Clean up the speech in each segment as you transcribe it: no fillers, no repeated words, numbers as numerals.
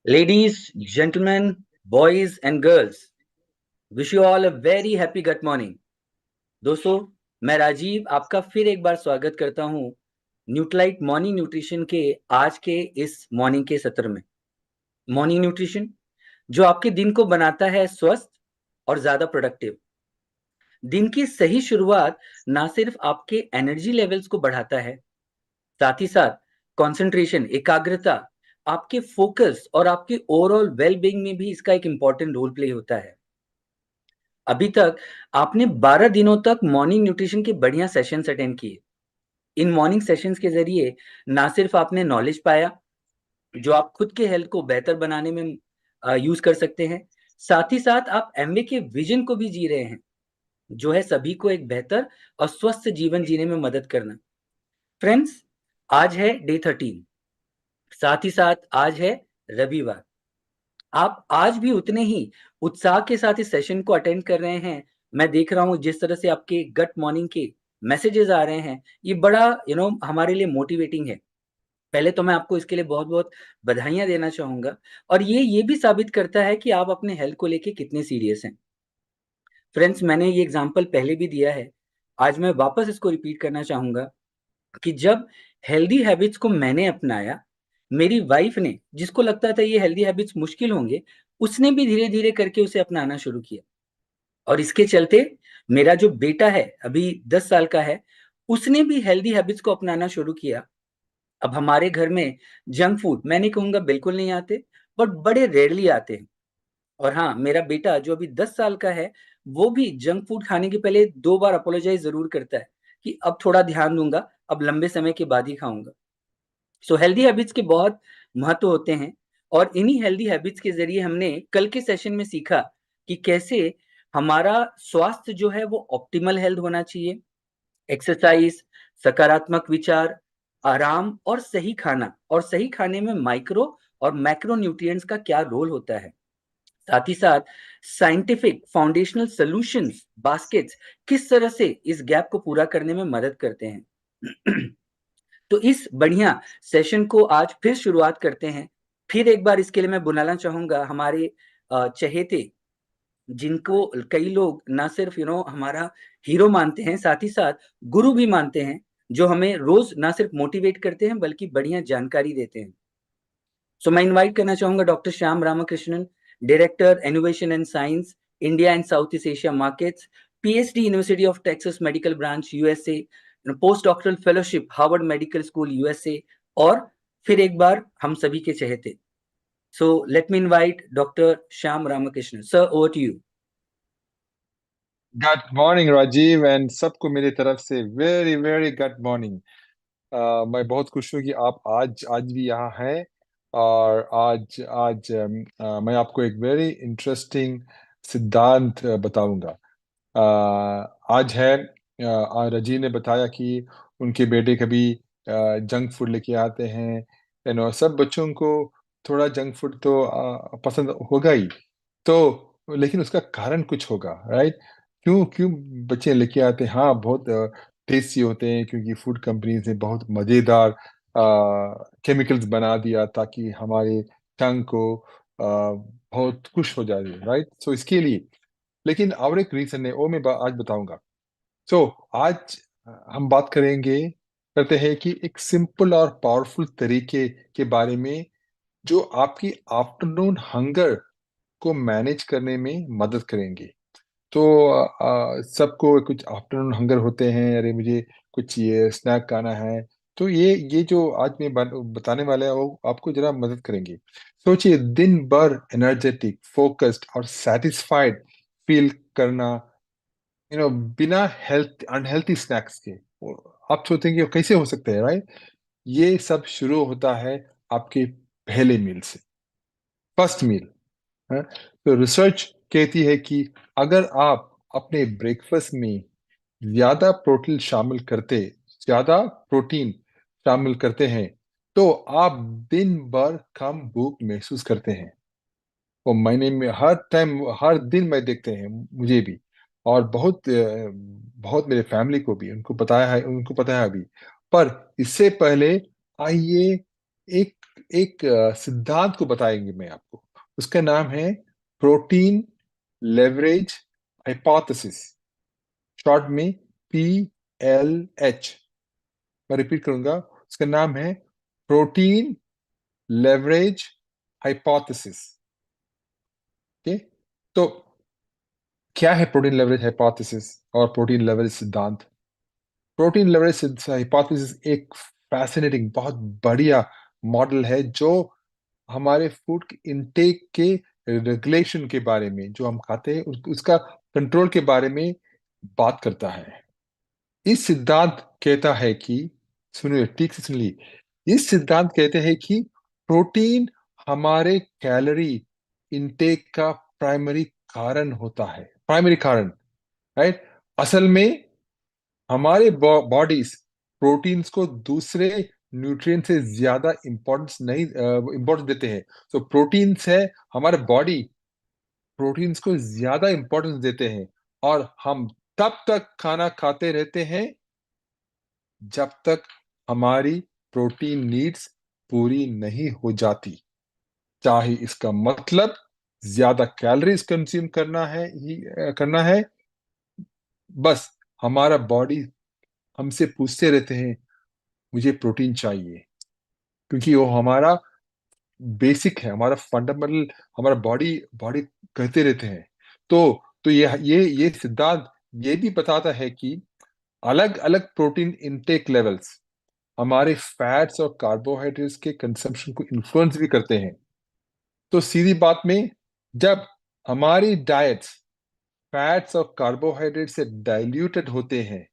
Ladies, gentlemen, boys and girls, wish you all a very happy gut morning. दोस्तों, मैं राजीव आपका फिर एक बार स्वागत करता हूँ न्यूट्राइट मॉर्निंग न्यूट्रिशन के आज के इस मॉर्निंग के सत्र में। मॉर्निंग न्यूट्रिशन जो आपके दिन को बनाता है स्वस्थ और ज्यादा प्रोडक्टिव। दिन की सही शुरुआत ना सिर्फ आपके एनर्जी लेवल्स को बढ़ाता है, साथ ही साथ कंसंट्रेशन, एकाग्रता, आपके फोकस और आपके ओवरऑल वेल बीइंग में भी इसका एक इंपॉर्टेंट रोल प्ले होता है। अभी तक आपने 12 दिनों तक मॉर्निंग न्यूट्रिशन के बढ़िया सेशंस अटेंड किए। इन मॉर्निंग सेशंस के जरिए ना सिर्फ आपने नॉलेज पाया जो आप खुद के हेल्थ को बेहतर बनाने में यूज कर सकते हैं, साथ ही साथ आप एमवे के विजन को भी जी रहे हैं, जो है सभी को एक बेहतर और स्वस्थ जीवन जीने में मदद करना। फ्रेंड्स, आज है डे 13, साथ ही साथ आज है रविवार। आप आज भी उतने ही उत्साह के साथ इस सेशन को अटेंड कर रहे हैं। मैं देख रहा हूँ जिस तरह से आपके गट मॉर्निंग के मैसेजेस आ रहे हैं, ये बड़ा हमारे लिए मोटिवेटिंग है। पहले तो मैं आपको इसके लिए बहुत-बहुत बधाइयाँ देना चाहूँगा और ये भी साबित करता है कि आप अपने हेल्थ को लेके कितने सीरियस हैं। फ्रेंड्स, मैंने ये एग्ज़ाम्पल पहले भी दिया है, आज मैं वापस इसको रिपीट करना चाहूँगा कि जब हेल्दी हैबिट्स को मैंने अपनाया, मेरी वाइफ ने, जिसको लगता था ये हेल्दी हैबिट्स मुश्किल होंगे, उसने भी धीरे-धीरे करके उसे अपनाना शुरू किया और इसके चलते मेरा जो बेटा है, अभी 10 साल का है, उसने भी हेल्दी हैबिट्स को अपनाना शुरू किया। अब हमारे घर में जंक फूड मैं नहीं कहूँगा बिल्कुल नहीं आते, बट बड़े रेयरली आते हैं। और हाँ, मेरा बेटा जो अभी 10 साल का है, वो भी जंक फूड खाने के पहले 2 बार अपोलोजाइज़ ज़रूर करता है कि अब थोड़ा ध्यान दूँगा, अब लंबे समय के बाद ही खाऊँगा। सो हेल्दी हैबिट्स के बहुत महत्व होते हैं और इन्हीं हेल्दी हैबिट्स के ज़रिए हमने कल के सेशन में सीखा कि कैसे हमारा स्वास्थ्य जो है वो ऑप्टिमल हेल्थ होना चाहिए। एक्सरसाइज़, सकारात्मक विचार, आराम और सही खाना, और सही खाने में माइक्रो और मैक्रो न्यूट्रिएंट्स का क्या रोल होता है। साथ ही साथ साइंटिफिक फाउंडेशनल सॉल्यूशंस बास्केट्स किस तरह से इस गैप को पूरा करने में मदद करते हैं। तो इस बढ़िया सेशन को आज फिर शुरुआत करते हैं। फिर एक बार इसके लिए मैं बुलाना चाहूँगा हमारे चहेते, जिनको कई लोग ना सिर्फ हमारा हीरो मानते हैं, साथ ही साथ गुरु भी मानते हैं, जो हमें रोज़ ना सिर्फ मोटिवेट करते हैं बल्कि बढ़िया जानकारी देते हैं। सो मैं इनवाइट करना चाहूँगा doctor Shyam Ramakrishnan, director innovation and science, India and South East Asia markets, PhD university of Texas medical branch USA, post doctoral fellowship Harvard medical school USA, और फिर एक बार हम सभी के चहेते। So let me invite doctor Shyam Ramakrishnan sir, over to you. Good morning Rajeev and सबको मेरी तरफ से वेरी वेरी गुड मॉर्निंग। मैं बहुत खुश हूँ कि आप आज भी यहाँ हैं। और आज आज मैं आपको एक वेरी इंटरेस्टिंग सिद्धांत बताऊंगा। आज है राजीव ने बताया कि उनके बेटे कभी जंक फूड लेके आते हैं। सब बच्चों को थोड़ा जंक फूड तो पसंद होगा ही, तो लेकिन उसका कारण कुछ होगा, राइट? क्यों क्यों बच्चे लेके आते हैं? हाँ, बहुत टेस्टी होते हैं क्योंकि फूड कंपनीज ने बहुत मजेदार केमिकल्स बना दिया ताकि हमारे टंग को बहुत खुश हो जाए, राइट? सो इसके लिए, लेकिन और एक रीजन है वो मैं आज बताऊंगा। सो आज हम बात करते हैं कि एक सिंपल और पावरफुल तरीके के बारे में जो आपकी आफ्टरनून हंगर को मैनेज करने में मदद करेंगे। तो सबको कुछ आफ्टरनून हंगर होते हैं, अरे मुझे कुछ ये स्नैक खाना है। तो ये जो आज मैं बताने वाला है वो आपको जरा मदद करेंगे। सोचिए, दिन भर एनर्जेटिक, फोकस्ड और सेटिस्फाइड फील करना, बिना हेल्थ अनहेल्थी स्नैक्स के। आप सोचेंगे वो कैसे हो सकते हैं, राइट? ये सब शुरू होता है आपके पहले मील से, फर्स्ट मील। है। तो रिसर्च कहती है कि अगर आप अपने ब्रेकफास्ट में ज्यादा प्रोटीन शामिल करते ज्यादा प्रोटीन शामिल करते हैं तो आप दिन भर कम भूख महसूस करते हैं। वो महीने में हर टाइम, हर दिन मैं देखते हैं, मुझे भी और बहुत मेरे फैमिली को भी उनको पता है अभी। पर इससे पहले आइए एक एक सिद्धांत को बताएंगे मैं आपको। उसका नाम है प्रोटीन लेवरेज हाइपोथेसिस, शॉर्ट में PLH। मैं रिपीट करूंगा, उसका नाम है प्रोटीन लेवरेज हाइपोथेसिस। ओके, तो क्या है प्रोटीन लेवरेज हाइपोथेसिस और प्रोटीन लेवरेज सिद्धांत? प्रोटीन लेवरेज हाइपोथेसिस एक फैसिनेटिंग, बहुत बढ़िया मॉडल है जो हमारे फूड इनटेक के रेगुलेशन के बारे में, जो हम खाते हैं उसका कंट्रोल के बारे में बात करता है। इस सिद्धांत कहता है कि, सुनिए ठीक से सुनिए, इस सिद्धांत कहते हैं कि प्रोटीन हमारे कैलोरी इनटेक का प्राइमरी कारण होता है, प्राइमरी कारण, राइट। असल में हमारे बॉडीज प्रोटीन्स को दूसरे न्यूट्रिएंट से ज्यादा इंपॉर्टेंस नहीं इंपॉर्टेंस देते हैं। तो प्रोटीन्स है, हमारे बॉडी प्रोटीन्स को ज्यादा इंपॉर्टेंस देते हैं, और हम तब तक खाना खाते रहते हैं जब तक हमारी प्रोटीन नीड्स पूरी नहीं हो जाती। चाहे इसका मतलब ज्यादा कैलोरीज कंज्यूम करना है, बस हमारा बॉडी हमसे पूछते रहते हैं मुझे प्रोटीन चाहिए, क्योंकि वो हमारा बेसिक है, हमारा फंडामेंटल, हमारा बॉडी बॉडी कहते रहते हैं। तो ये सिद्धांत ये भी बताता है कि अलग अलग प्रोटीन इनटेक लेवल्स हमारे फैट्स और कार्बोहाइड्रेट्स के कंजम्पशन को इन्फ्लुएंस भी करते हैं। तो सीधी बात में, जब हमारी डाइट्स फैट्स और कार्बोहाइड्रेट से डाइल्यूटेड होते हैं,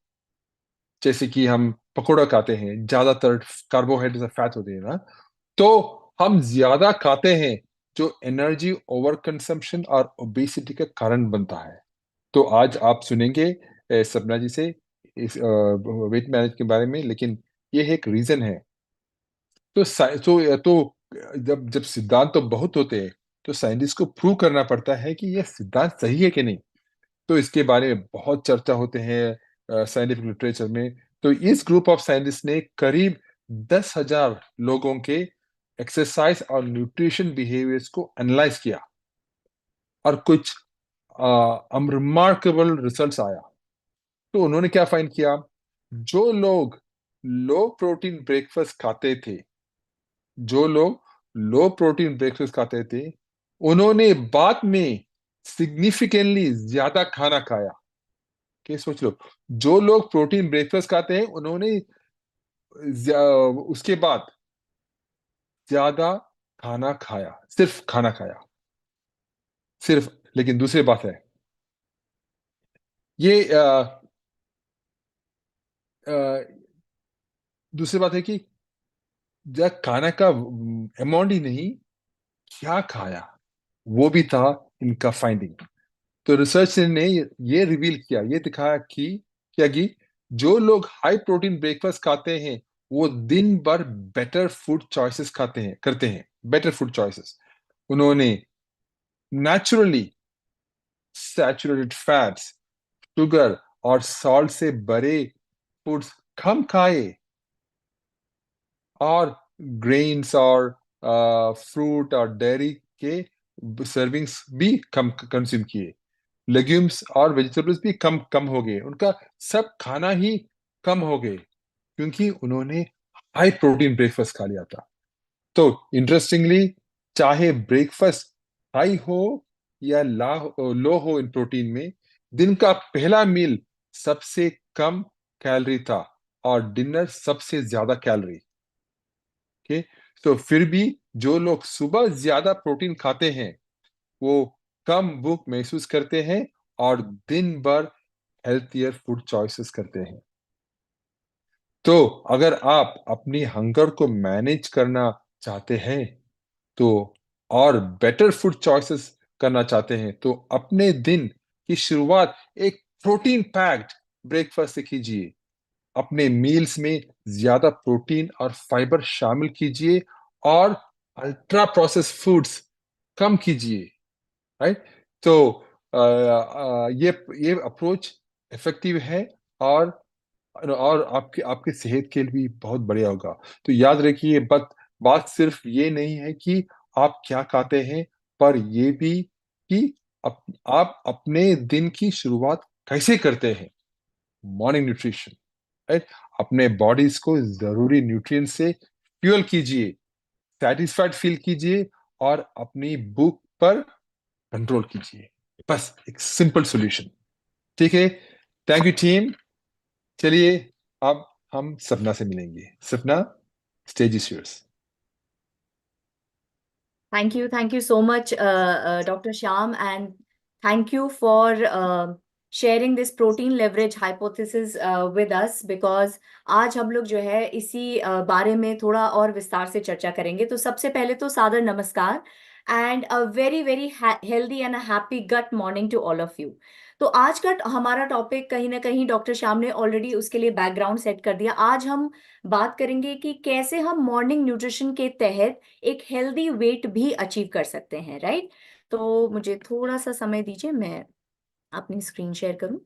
जैसे कि हम पकौड़ा खाते हैं, ज्यादातर कार्बोहाइड्रेट और फैट होते हैं ना, तो हम ज्यादा खाते हैं, जो एनर्जी ओवर कंजम्पशन और ओबेसिटी का कारण बनता है। तो आज आप सुनेंगे सपना जी से इस वेट मैनेज के बारे में, लेकिन ये एक रीजन है। तो जब जब सिद्धांत तो बहुत होते हैं, तो साइंटिस्ट को प्रूव करना पड़ता है कि यह सिद्धांत सही है कि नहीं। तो इसके बारे में बहुत चर्चा होते हैं साइंटिफिक लिटरेचर में। तो इस ग्रुप ऑफ साइंटिस्ट ने करीब 10,000 लोगों के एक्सरसाइज और न्यूट्रिशन बिहेवियर्स को एनालाइज किया, और कुछ अनरिमार्केबल रिजल्ट्स आया। तो उन्होंने क्या फाइंड किया? जो लोग लो प्रोटीन ब्रेकफास्ट खाते थे, जो लोग लो प्रोटीन ब्रेकफास्ट खाते थे, उन्होंने बाद में सिग्निफिकेंटली ज्यादा खाना खाया। के सोच लो, जो लोग प्रोटीन ब्रेकफास्ट खाते हैं उन्होंने उसके बाद ज्यादा खाना खाया, सिर्फ खाना खाया, सिर्फ। लेकिन दूसरी बात है, ये दूसरी बात है कि जब खाना का अमाउंट ही नहीं, क्या खाया वो भी था इनका फाइंडिंग। तो रिसर्च ने ये रिवील किया, ये दिखाया कि क्या कि जो लोग हाई प्रोटीन ब्रेकफास्ट खाते हैं, वो दिन भर बेटर फूड चॉइसेस करते हैं, बेटर फूड चॉइसेस। उन्होंने नेचुरली सैचुरेटेड फैट्स, शुगर और सॉल्ट से भरे फूड्स कम खाए, और ग्रेन्स और फ्रूट और डेयरी के सर्विंग्स भी कम कंज्यूम किए। लेग्यूम्स और वेजिटेबल्स भी कम कम हो गए, उनका सब खाना ही कम हो गए, क्योंकि उन्होंने हाई प्रोटीन ब्रेकफास्ट खा लिया था। तो इंटरेस्टिंगली, चाहे ब्रेकफास्ट हाई हो या लो हो इन प्रोटीन में, दिन का पहला मील सबसे कम कैलोरी था और डिनर सबसे ज्यादा कैलोरी के। तो फिर भी जो लोग सुबह ज्यादा प्रोटीन खाते हैं, वो कम भूख महसूस करते हैं और दिन भर हेल्थियर फूड चॉइसेस करते हैं। तो अगर आप अपनी हंगर को मैनेज करना चाहते हैं, तो और बेटर फूड चॉइसेस करना चाहते हैं, तो अपने दिन की शुरुआत एक प्रोटीन पैक्ड ब्रेकफास्ट से कीजिए। अपने मील्स में ज्यादा प्रोटीन और फाइबर शामिल कीजिए, और अल्ट्रा प्रोसेस्ड फूड्स कम कीजिए, राइट। तो ये अप्रोच इफेक्टिव है, और आपके आपके सेहत के लिए भी बहुत बढ़िया होगा। तो याद रखिए, बस बात सिर्फ ये नहीं है कि आप क्या खाते हैं, पर ये भी कि आप अपने दिन की शुरुआत कैसे करते हैं। Morning nutrition, right? अपने बॉडीज को जरूरी न्यूट्रिएंट से फ्यूल कीजिए, सैटिस्फाइड फील कीजिए और अपनी भूख पर कंट्रोल कीजिए। बस एक सिंपल सॉल्यूशन। ठीक है, थैंक यू टीम। चलिए अब हम सपना से मिलेंगे। सपना, stage is yours. Thank you so much, Dr. Shyam, and thank you for sharing this protein leverage hypothesis with us, because आज हम लोग जो है इसी बारे में थोड़ा और विस्तार से चर्चा करेंगे। तो सबसे पहले तो सादर नमस्कार and a very very healthy and a happy gut morning to all of you. तो आज का हमारा टॉपिक कहीं ना कहीं डॉक्टर श्याम ने ऑलरेडी उसके लिए बैकग्राउंड सेट कर दिया। आज हम बात करेंगे कि कैसे हम मॉर्निंग न्यूट्रिशन के तहत एक हेल्दी वेट भी अचीव कर सकते हैं, राइट। तो मुझे थोड़ा सा समय दीजिए, मैं अपनी स्क्रीन शेयर करूं।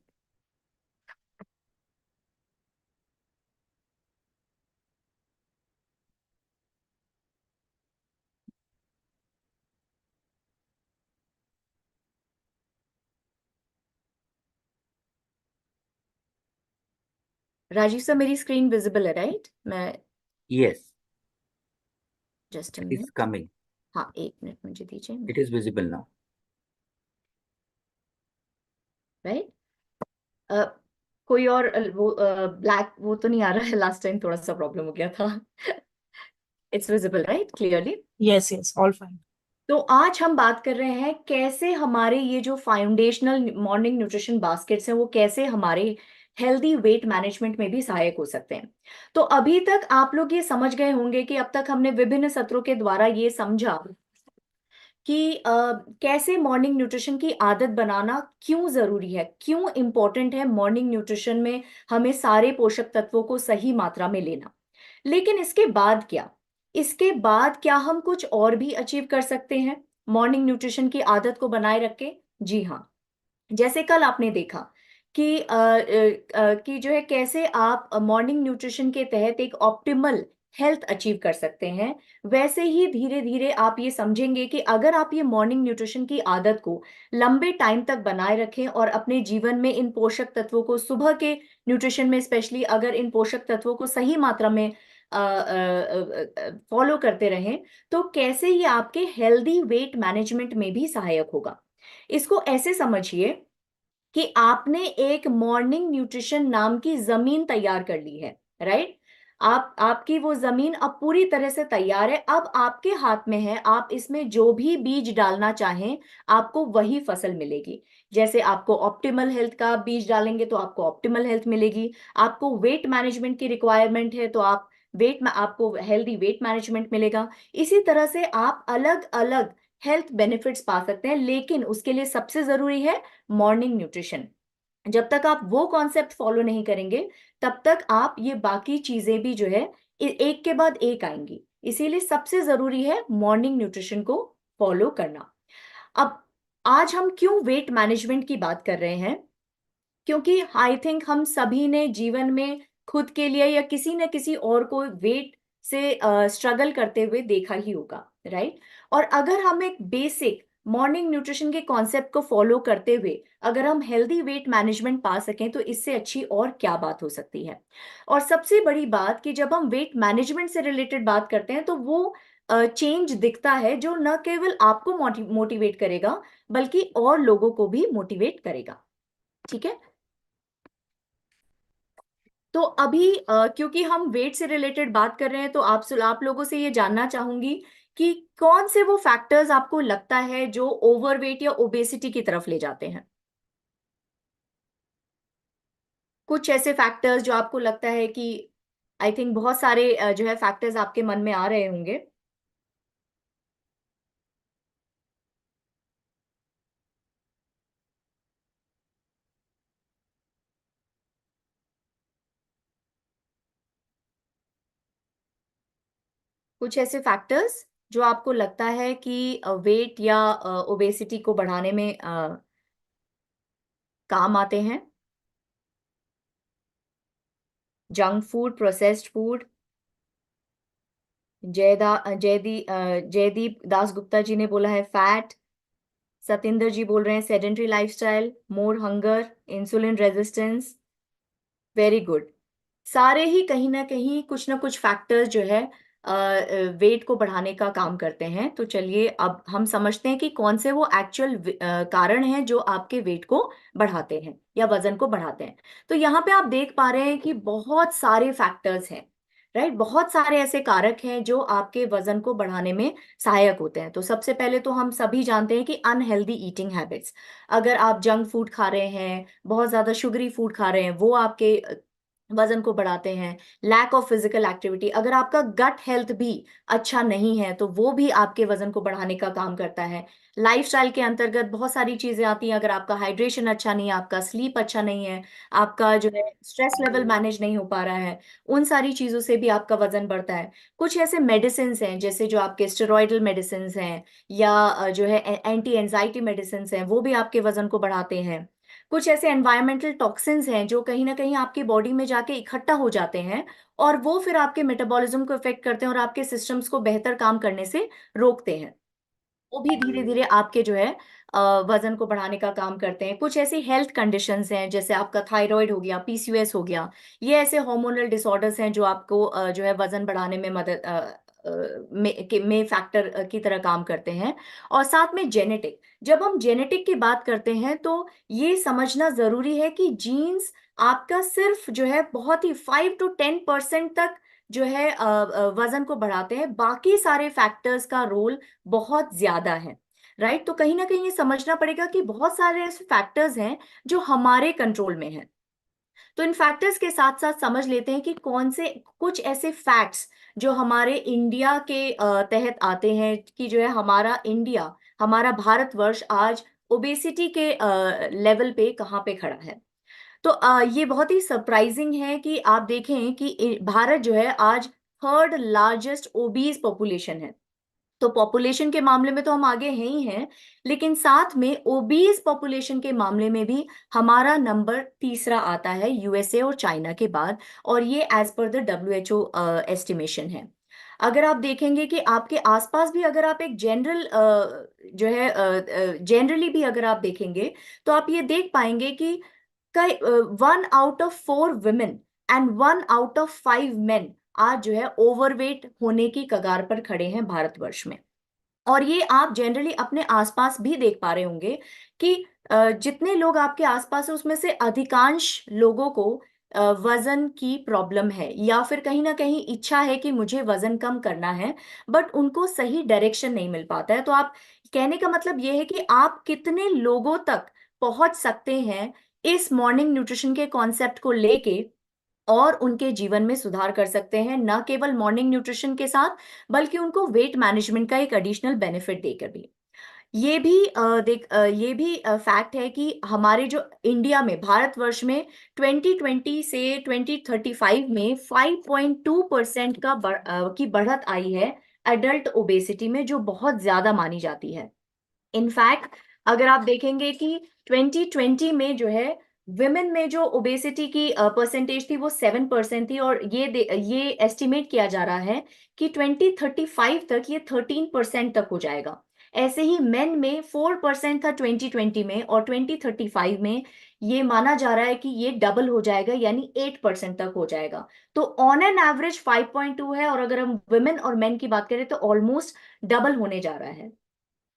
राजीव सर, मेरी स्क्रीन विजिबल है, राइट? मैं Yes, just a it is minute. coming. हाँ, एक मिनट मुझे दीजिए, It is visible now. Right. कोई और वो ब्लैक वो तो नहीं आ रहा है? लास्ट टाइम थोड़ा सा प्रॉब्लम हो गया था। It's visible, right, clearly? Yes, yes, all fine. तो आज हम बात कर रहे हैं कैसे हमारे ये जो फाउंडेशनल मॉर्निंग न्यूट्रिशन बास्केट्स हैं वो कैसे हमारे हेल्दी वेट मैनेजमेंट में भी सहायक हो सकते हैं। तो अभी तक आप लोग ये समझ गए होंगे कि अब तक हमने विभिन्न सत्रों के द्वारा ये समझा कि कैसे मॉर्निंग न्यूट्रिशन की आदत बनाना क्यों जरूरी है, क्यों इंपॉर्टेंट है मॉर्निंग न्यूट्रिशन में हमें सारे पोषक तत्वों को सही मात्रा में लेना। लेकिन इसके बाद क्या, इसके बाद क्या हम कुछ और भी अचीव कर सकते हैं मॉर्निंग न्यूट्रिशन की आदत को बनाए रख के? जी हाँ, जैसे कल आपने देखा कि कि जो है कैसे आप मॉर्निंग न्यूट्रिशन के तहत एक ऑप्टिमल हेल्थ अचीव कर सकते हैं। वैसे ही धीरे धीरे आप ये समझेंगे कि अगर आप ये मॉर्निंग न्यूट्रिशन की आदत को लंबे टाइम तक बनाए रखें और अपने जीवन में इन पोषक तत्वों को सुबह के न्यूट्रिशन में स्पेशली अगर इन पोषक तत्वों को सही मात्रा में फॉलो करते रहें, तो कैसे ये आपके हेल्दी वेट मैनेजमेंट में भी सहायक होगा। इसको ऐसे समझिए कि आपने एक मॉर्निंग न्यूट्रिशन नाम की जमीन तैयार कर ली है, राइट। आपकी वो जमीन अब पूरी तरह से तैयार है, अब आपके हाथ में है, आप इसमें जो भी बीज डालना चाहें आपको वही फसल मिलेगी। जैसे आपको ऑप्टिमल हेल्थ का बीज डालेंगे तो आपको ऑप्टिमल हेल्थ मिलेगी, आपको वेट मैनेजमेंट की रिक्वायरमेंट है तो आप वेट में आपको हेल्दी वेट मैनेजमेंट मिलेगा। इसी तरह से आप अलग अलग हेल्थ बेनिफिट्स पा सकते हैं, लेकिन उसके लिए सबसे जरूरी है मॉर्निंग न्यूट्रिशन। जब तक आप वो कॉन्सेप्ट फॉलो नहीं करेंगे तब तक आप ये बाकी चीजें भी जो है एक के बाद एक आएंगी। इसीलिए सबसे जरूरी है मॉर्निंग न्यूट्रिशन को फॉलो करना। अब आज हम क्यों वेट मैनेजमेंट की बात कर रहे हैं? क्योंकि आई थिंक हम सभी ने जीवन में खुद के लिए या किसी न किसी और को वेट से स्ट्रगल करते हुए देखा ही होगा, राइट। और अगर हम एक बेसिक मॉर्निंग न्यूट्रिशन के कॉन्सेप्ट को फॉलो करते हुए अगर हम हेल्दी वेट मैनेजमेंट पा सकें तो इससे अच्छी और क्या बात हो सकती है। और सबसे बड़ी बात कि जब हम वेट मैनेजमेंट से रिलेटेड बात करते हैं तो वो चेंज दिखता है जो न केवल आपको मोटिवेट करेगा बल्कि और लोगों को भी मोटिवेट करेगा। ठीक है, तो अभी क्योंकि हम वेट से रिलेटेड बात कर रहे हैं तो आप लोगों से ये जानना चाहूंगी कि कौन से वो फैक्टर्स आपको लगता है जो ओवरवेट या ओबेसिटी की तरफ ले जाते हैं। कुछ ऐसे फैक्टर्स जो आपको लगता है कि आई थिंक बहुत सारे जो है फैक्टर्स आपके मन में आ रहे होंगे। कुछ ऐसे फैक्टर्स जो आपको लगता है कि वेट या ओबेसिटी को बढ़ाने में काम आते हैं। Junk food, processed food, Jaydeep Das Gupta ji ने बोला है फैट। सतिंदर जी बोल रहे हैं sedentary lifestyle, more hunger, insulin resistance. Very good. सारे ही कहीं ना कुछ फैक्टर्स जो है वेट को बढ़ाने का काम करते हैं। तो चलिए अब हम समझते हैं कि कौन से वो एक्चुअल कारण हैं जो आपके वेट को बढ़ाते हैं या वजन को बढ़ाते हैं। तो यहाँ पे आप देख पा रहे हैं कि बहुत सारे फैक्टर्स हैं, राइट। बहुत सारे ऐसे कारक हैं जो आपके वजन को बढ़ाने में सहायक होते हैं। तो सबसे पहले तो हम सभी जानते हैं कि अनहेल्दी ईटिंग हैबिट्स। अगर आप जंक फूड खा रहे हैं, बहुत ज्यादा शुगरी फूड खा रहे हैं, वो आपके वजन को बढ़ाते हैं। लैक ऑफ फिजिकल एक्टिविटी, अगर आपका गट हेल्थ भी अच्छा नहीं है तो वो भी आपके वजन को बढ़ाने का काम करता है। लाइफस्टाइल के अंतर्गत बहुत सारी चीजें आती हैं। अगर आपका हाइड्रेशन अच्छा नहीं है, आपका स्लीप अच्छा नहीं है, आपका जो है स्ट्रेस लेवल मैनेज नहीं हो पा रहा है, उन सारी चीजों से भी आपका वजन बढ़ता है। कुछ ऐसे मेडिसिन हैं जैसे जो आपके स्टेरॉइडल मेडिसिन हैं या जो है एंटी एंजाइटी मेडिसिन हैं, वो भी आपके वजन को बढ़ाते हैं। कुछ ऐसे एनवायरमेंटल टॉक्सिन्स हैं जो कहीं ना कहीं आपकी बॉडी में जाके इकट्ठा हो जाते हैं और वो फिर आपके मेटाबॉलिज्म को इफेक्ट करते हैं और आपके सिस्टम्स को बेहतर काम करने से रोकते हैं। वो भी धीरे धीरे आपके जो है वजन को बढ़ाने का काम करते हैं। कुछ ऐसी हेल्थ कंडीशंस हैं जैसे आपका थायराइड हो गया, पीसीओएस हो गया। ये ऐसे हार्मोनल डिसऑर्डर्स हैं जो आपको जो है वजन बढ़ाने में मदद में फैक्टर की तरह काम करते हैं। और साथ में जेनेटिक, जब हम जेनेटिक की बात करते हैं तो ये समझना जरूरी है कि जीन्स आपका सिर्फ जो है बहुत ही 5 to 10% तक जो है वजन को बढ़ाते हैं। बाकी सारे फैक्टर्स का रोल बहुत ज्यादा है, राइट। तो कहीं ना कहीं ये समझना पड़ेगा कि बहुत सारे ऐसे फैक्टर्स हैं जो हमारे कंट्रोल में हैं। तो इन फैक्टर्स के साथ साथ समझ लेते हैं कि कौन से कुछ ऐसे फैक्ट्स जो हमारे इंडिया के तहत आते हैं कि जो है हमारा इंडिया, हमारा भारतवर्ष आज ओबेसिटी के लेवल पे कहाँ पे खड़ा है। तो ये बहुत ही सरप्राइजिंग है कि आप देखें कि भारत जो है आज थर्ड लार्जेस्ट ओबीज पॉपुलेशन है। तो पॉपुलेशन के मामले में तो हम आगे हैं ही हैं, लेकिन साथ में ओबीज पॉपुलेशन के मामले में भी हमारा नंबर तीसरा आता है यूएसए और चाइना के बाद। और ये as per the WHO estimation है। अगर आप देखेंगे कि आपके आसपास भी अगर आप एक जनरल जो है जनरली भी अगर आप देखेंगे तो आप ये देख पाएंगे कि 1 out of 4 women and 1 out of 5 men आज जो है ओवरवेट होने की कगार पर खड़े हैं भारतवर्ष में। और ये आप जनरली अपने आसपास भी देख पा रहे होंगे कि जितने लोग आपके आसपास है उसमें से अधिकांश लोगों को वजन की प्रॉब्लम है या फिर कहीं ना कहीं इच्छा है कि मुझे वजन कम करना है, बट उनको सही डायरेक्शन नहीं मिल पाता है। तो आप कहने का मतलब ये है कि आप कितने लोगों तक पहुंच सकते हैं इस मॉर्निंग न्यूट्रिशन के कॉन्सेप्ट को लेके और उनके जीवन में सुधार कर सकते हैं, न केवल मॉर्निंग न्यूट्रिशन के साथ बल्कि उनको वेट मैनेजमेंट का एक एडिशनल बेनिफिट देकर भी। ये भी फैक्ट है कि हमारे जो इंडिया में भारतवर्ष में 2020 से 2035 में 5.2% की बढ़त आई है एडल्ट ओबेसिटी में, जो बहुत ज्यादा मानी जाती है। इनफैक्ट अगर आप देखेंगे कि 2020 में जो है विमेन में जो ओबेसिटी की परसेंटेज थी वो 7% थी और ये एस्टिमेट किया जा रहा है कि 2035 तक ये 13% तक हो जाएगा। ऐसे ही मेन में 4% था 2020 में और 2035 में ये माना जा रहा है कि ये डबल हो जाएगा यानी 8% तक हो जाएगा। तो ऑन एन एवरेज 5.2 है और अगर हम वुमेन और मेन की बात करें तो ऑलमोस्ट डबल होने जा रहा है।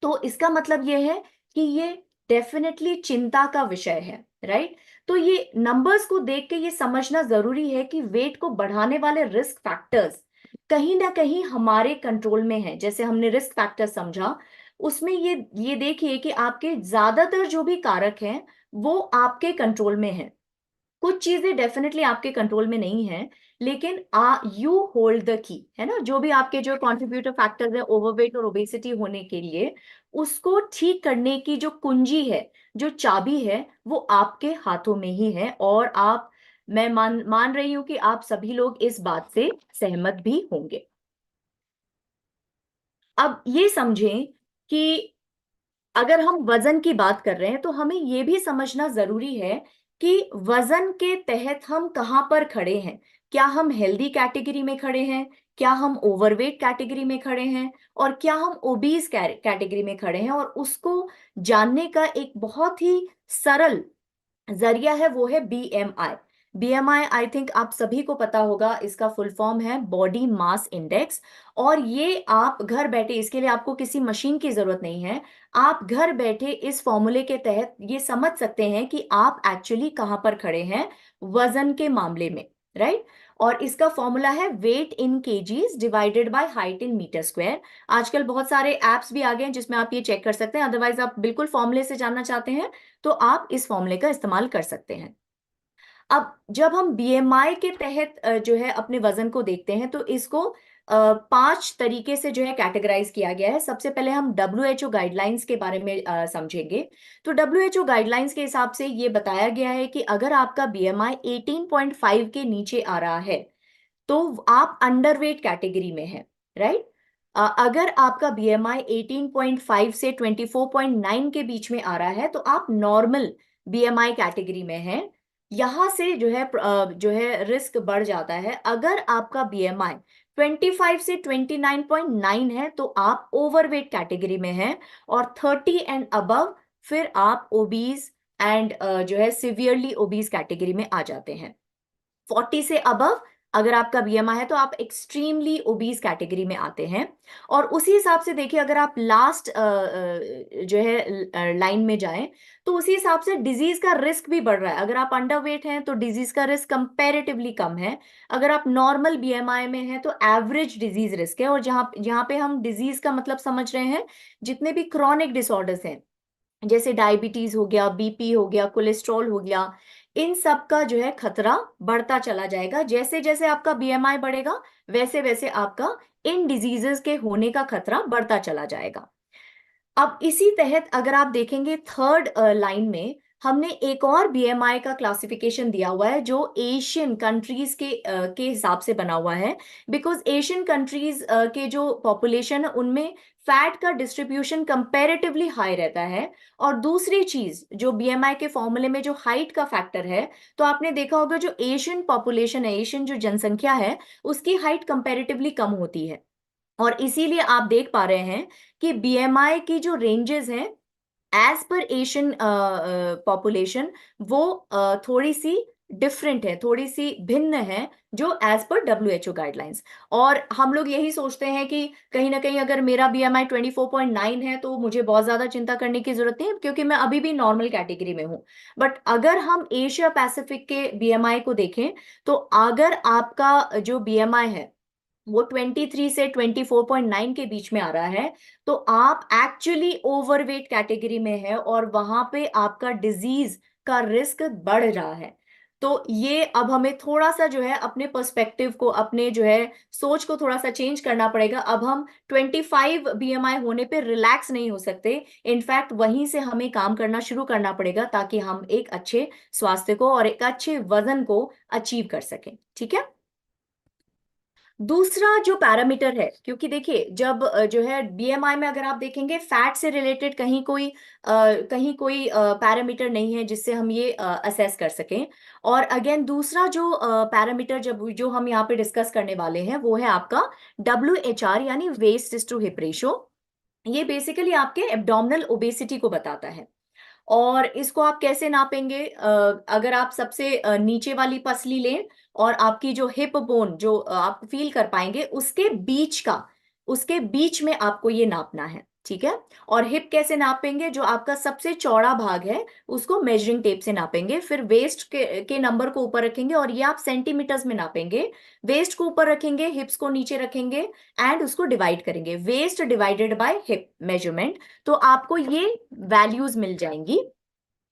तो इसका मतलब यह है कि ये डेफिनेटली चिंता का विषय है, राइट। तो ये नंबर्स को देख के ये समझना जरूरी है कि वेट को बढ़ाने वाले रिस्क फैक्टर्स कहीं ना कहीं हमारे कंट्रोल में है। जैसे हमने रिस्क फैक्टर समझा, उसमें ये देखिए कि आपके ज्यादातर जो भी कारक हैं वो आपके कंट्रोल में है। कुछ चीजें डेफिनेटली आपके कंट्रोल में नहीं है, लेकिन यू होल्ड द की, है ना। जो भी आपके जो कॉन्ट्रीब्यूटर फैक्टर्स है ओवरवेट और ओबेसिटी होने के लिए, उसको ठीक करने की जो कुंजी है, जो चाबी है, वो आपके हाथों में ही है। और मैं मान रही हूं कि आप सभी लोग इस बात से सहमत भी होंगे। अब ये समझें कि अगर हम वजन की बात कर रहे हैं तो हमें यह भी समझना जरूरी है कि वजन के तहत हम कहां पर खड़े हैं। क्या हम हेल्दी कैटेगरी में खड़े हैं, क्या हम ओवरवेट कैटेगरी में खड़े हैं और क्या हम ओबीज कैटेगरी में खड़े हैं, और उसको जानने का एक बहुत ही सरल जरिया है, वो है बीएमआई। बीएमआई आई थिंक आप सभी को पता होगा, इसका फुल फॉर्म है बॉडी मास इंडेक्स। और ये आप घर बैठे, इसके लिए आपको किसी मशीन की जरूरत नहीं है, आप घर बैठे इस फॉर्मूले के तहत ये समझ सकते हैं कि आप एक्चुअली कहां पर खड़े हैं वजन के मामले में, राइट। और इसका फॉर्मूला है weight in kgs divided by height in metre square. आजकल बहुत सारे एप्स भी आ गए हैं जिसमें आप ये चेक कर सकते हैं, अदरवाइज आप बिल्कुल फॉर्मूले से जानना चाहते हैं तो आप इस फॉर्मूले का इस्तेमाल कर सकते हैं। अब जब हम बीएमआई के तहत जो है अपने वजन को देखते हैं, तो इसको 5 तरीके से जो है कैटेगराइज किया गया है। सबसे पहले हम डब्ल्यूएचओ गाइडलाइंस के बारे में समझेंगे। तो डब्ल्यूएचओ गाइडलाइंस के हिसाब से ये बताया गया है कि अगर आपका बीएमआई 18.5 के नीचे आ रहा है तो आप अंडरवेट कैटेगरी में है, राइट। अगर आपका बीएमआई 18.5 से 24.9 के बीच में आ रहा है तो आप नॉर्मल बीएमआई कैटेगरी में है। यहां से जो है रिस्क बढ़ जाता है। अगर आपका बीएमआई 25 से 29.9 है तो आप ओवरवेट कैटेगरी में है, और 30 एंड अबव फिर आप ओबीज एंड जो है सिवियरली ओबीज कैटेगरी में आ जाते हैं। 40 से अबव अगर आपका बीएमआई है तो आप एक्सट्रीमली ओबीज कैटेगरी में आते हैं। और उसी हिसाब से देखिए, अगर आप लास्ट जो है लाइन में जाएं तो उसी हिसाब से डिजीज का रिस्क भी बढ़ रहा है। अगर आप अंडरवेट हैं तो डिजीज का रिस्क कंपैरेटिवली कम है। अगर आप नॉर्मल बीएमआई में हैं तो एवरेज डिजीज रिस्क है। और जहां जहां पे हम डिजीज का मतलब समझ रहे हैं, जितने भी क्रॉनिक डिसऑर्डर्स हैं जैसे डायबिटीज हो गया, बीपी हो गया, कोलेस्ट्रॉल हो गया, इन सब का जो है खतरा बढ़ता चला जाएगा। जैसे जैसे आपका बीएमआई बढ़ेगा वैसे वैसे आपका इन डिजीजेस के होने का खतरा बढ़ता चला जाएगा। अब इसी तहत अगर आप देखेंगे थर्ड लाइन में हमने एक और बीएमआई का क्लासिफिकेशन दिया हुआ है जो एशियन कंट्रीज के हिसाब से बना हुआ है। बिकॉज एशियन कंट्रीज के जो पॉपुलेशन है उनमें फैट का डिस्ट्रीब्यूशन कंपैरेटिवली हाई रहता है। और दूसरी चीज जो बीएमआई के फॉर्मूले में जो हाइट का फैक्टर है, तो आपने देखा होगा जो एशियन पॉपुलेशन है, एशियन जो जनसंख्या है, उसकी हाइट कंपैरेटिवली कम होती है। और इसीलिए आप देख पा रहे हैं कि बीएमआई की जो रेंजेस हैं एज पर एशियन पॉपुलेशन, वो थोड़ी सी डिफरेंट है, थोड़ी सी भिन्न है जो एज पर डब्ल्यूएचओ गाइडलाइंस। और हम लोग यही सोचते हैं कि कहीं ना कहीं अगर मेरा बीएमआई 24.9 है तो मुझे बहुत ज्यादा चिंता करने की जरूरत नहीं है क्योंकि मैं अभी भी नॉर्मल कैटेगरी में हूं। बट अगर हम एशिया पैसिफिक के बीएमआई को देखें तो अगर आपका जो बीएमआई है वो 23 से 24.9 के बीच में आ रहा है तो आप एक्चुअली ओवरवेट कैटेगरी में है और वहां पे आपका डिजीज का रिस्क बढ़ रहा है। तो ये अब हमें थोड़ा सा जो है अपने पर्सपेक्टिव को, अपने जो है सोच को थोड़ा सा चेंज करना पड़ेगा। अब हम 25 बीएमआई होने पे रिलैक्स नहीं हो सकते। इनफैक्ट वहीं से हमें काम करना शुरू करना पड़ेगा ताकि हम एक अच्छे स्वास्थ्य को और एक अच्छे वजन को अचीव कर सकें, ठीक है। दूसरा जो पैरामीटर है, क्योंकि देखिए जब जो है बीएमआई में अगर आप देखेंगे फैट से रिलेटेड कहीं कोई पैरामीटर नहीं है जिससे हम ये असेस कर सकें। और अगेन दूसरा जो पैरामीटर जो हम यहाँ पे डिस्कस करने वाले हैं वो है आपका WHR यानी वेस्ट टू हिप रेशो। ये बेसिकली आपके एब्डोमिनल ओबेसिटी को बताता है। और इसको आप कैसे नापेंगे? अगर आप सबसे नीचे वाली पसली लें और आपकी जो हिप बोन जो आप फील कर पाएंगे उसके बीच में आपको ये नापना है, ठीक है। और हिप कैसे नापेंगे? जो आपका सबसे चौड़ा भाग है उसको मेजरिंग टेप से नापेंगे, फिर वेस्ट के नंबर को ऊपर रखेंगे और ये आप सेंटीमीटर्स में नापेंगे। वेस्ट को ऊपर रखेंगे, हिप्स को नीचे रखेंगे एंड उसको डिवाइड करेंगे, waist divided by hip measurement, तो आपको ये वैल्यूज मिल जाएंगी।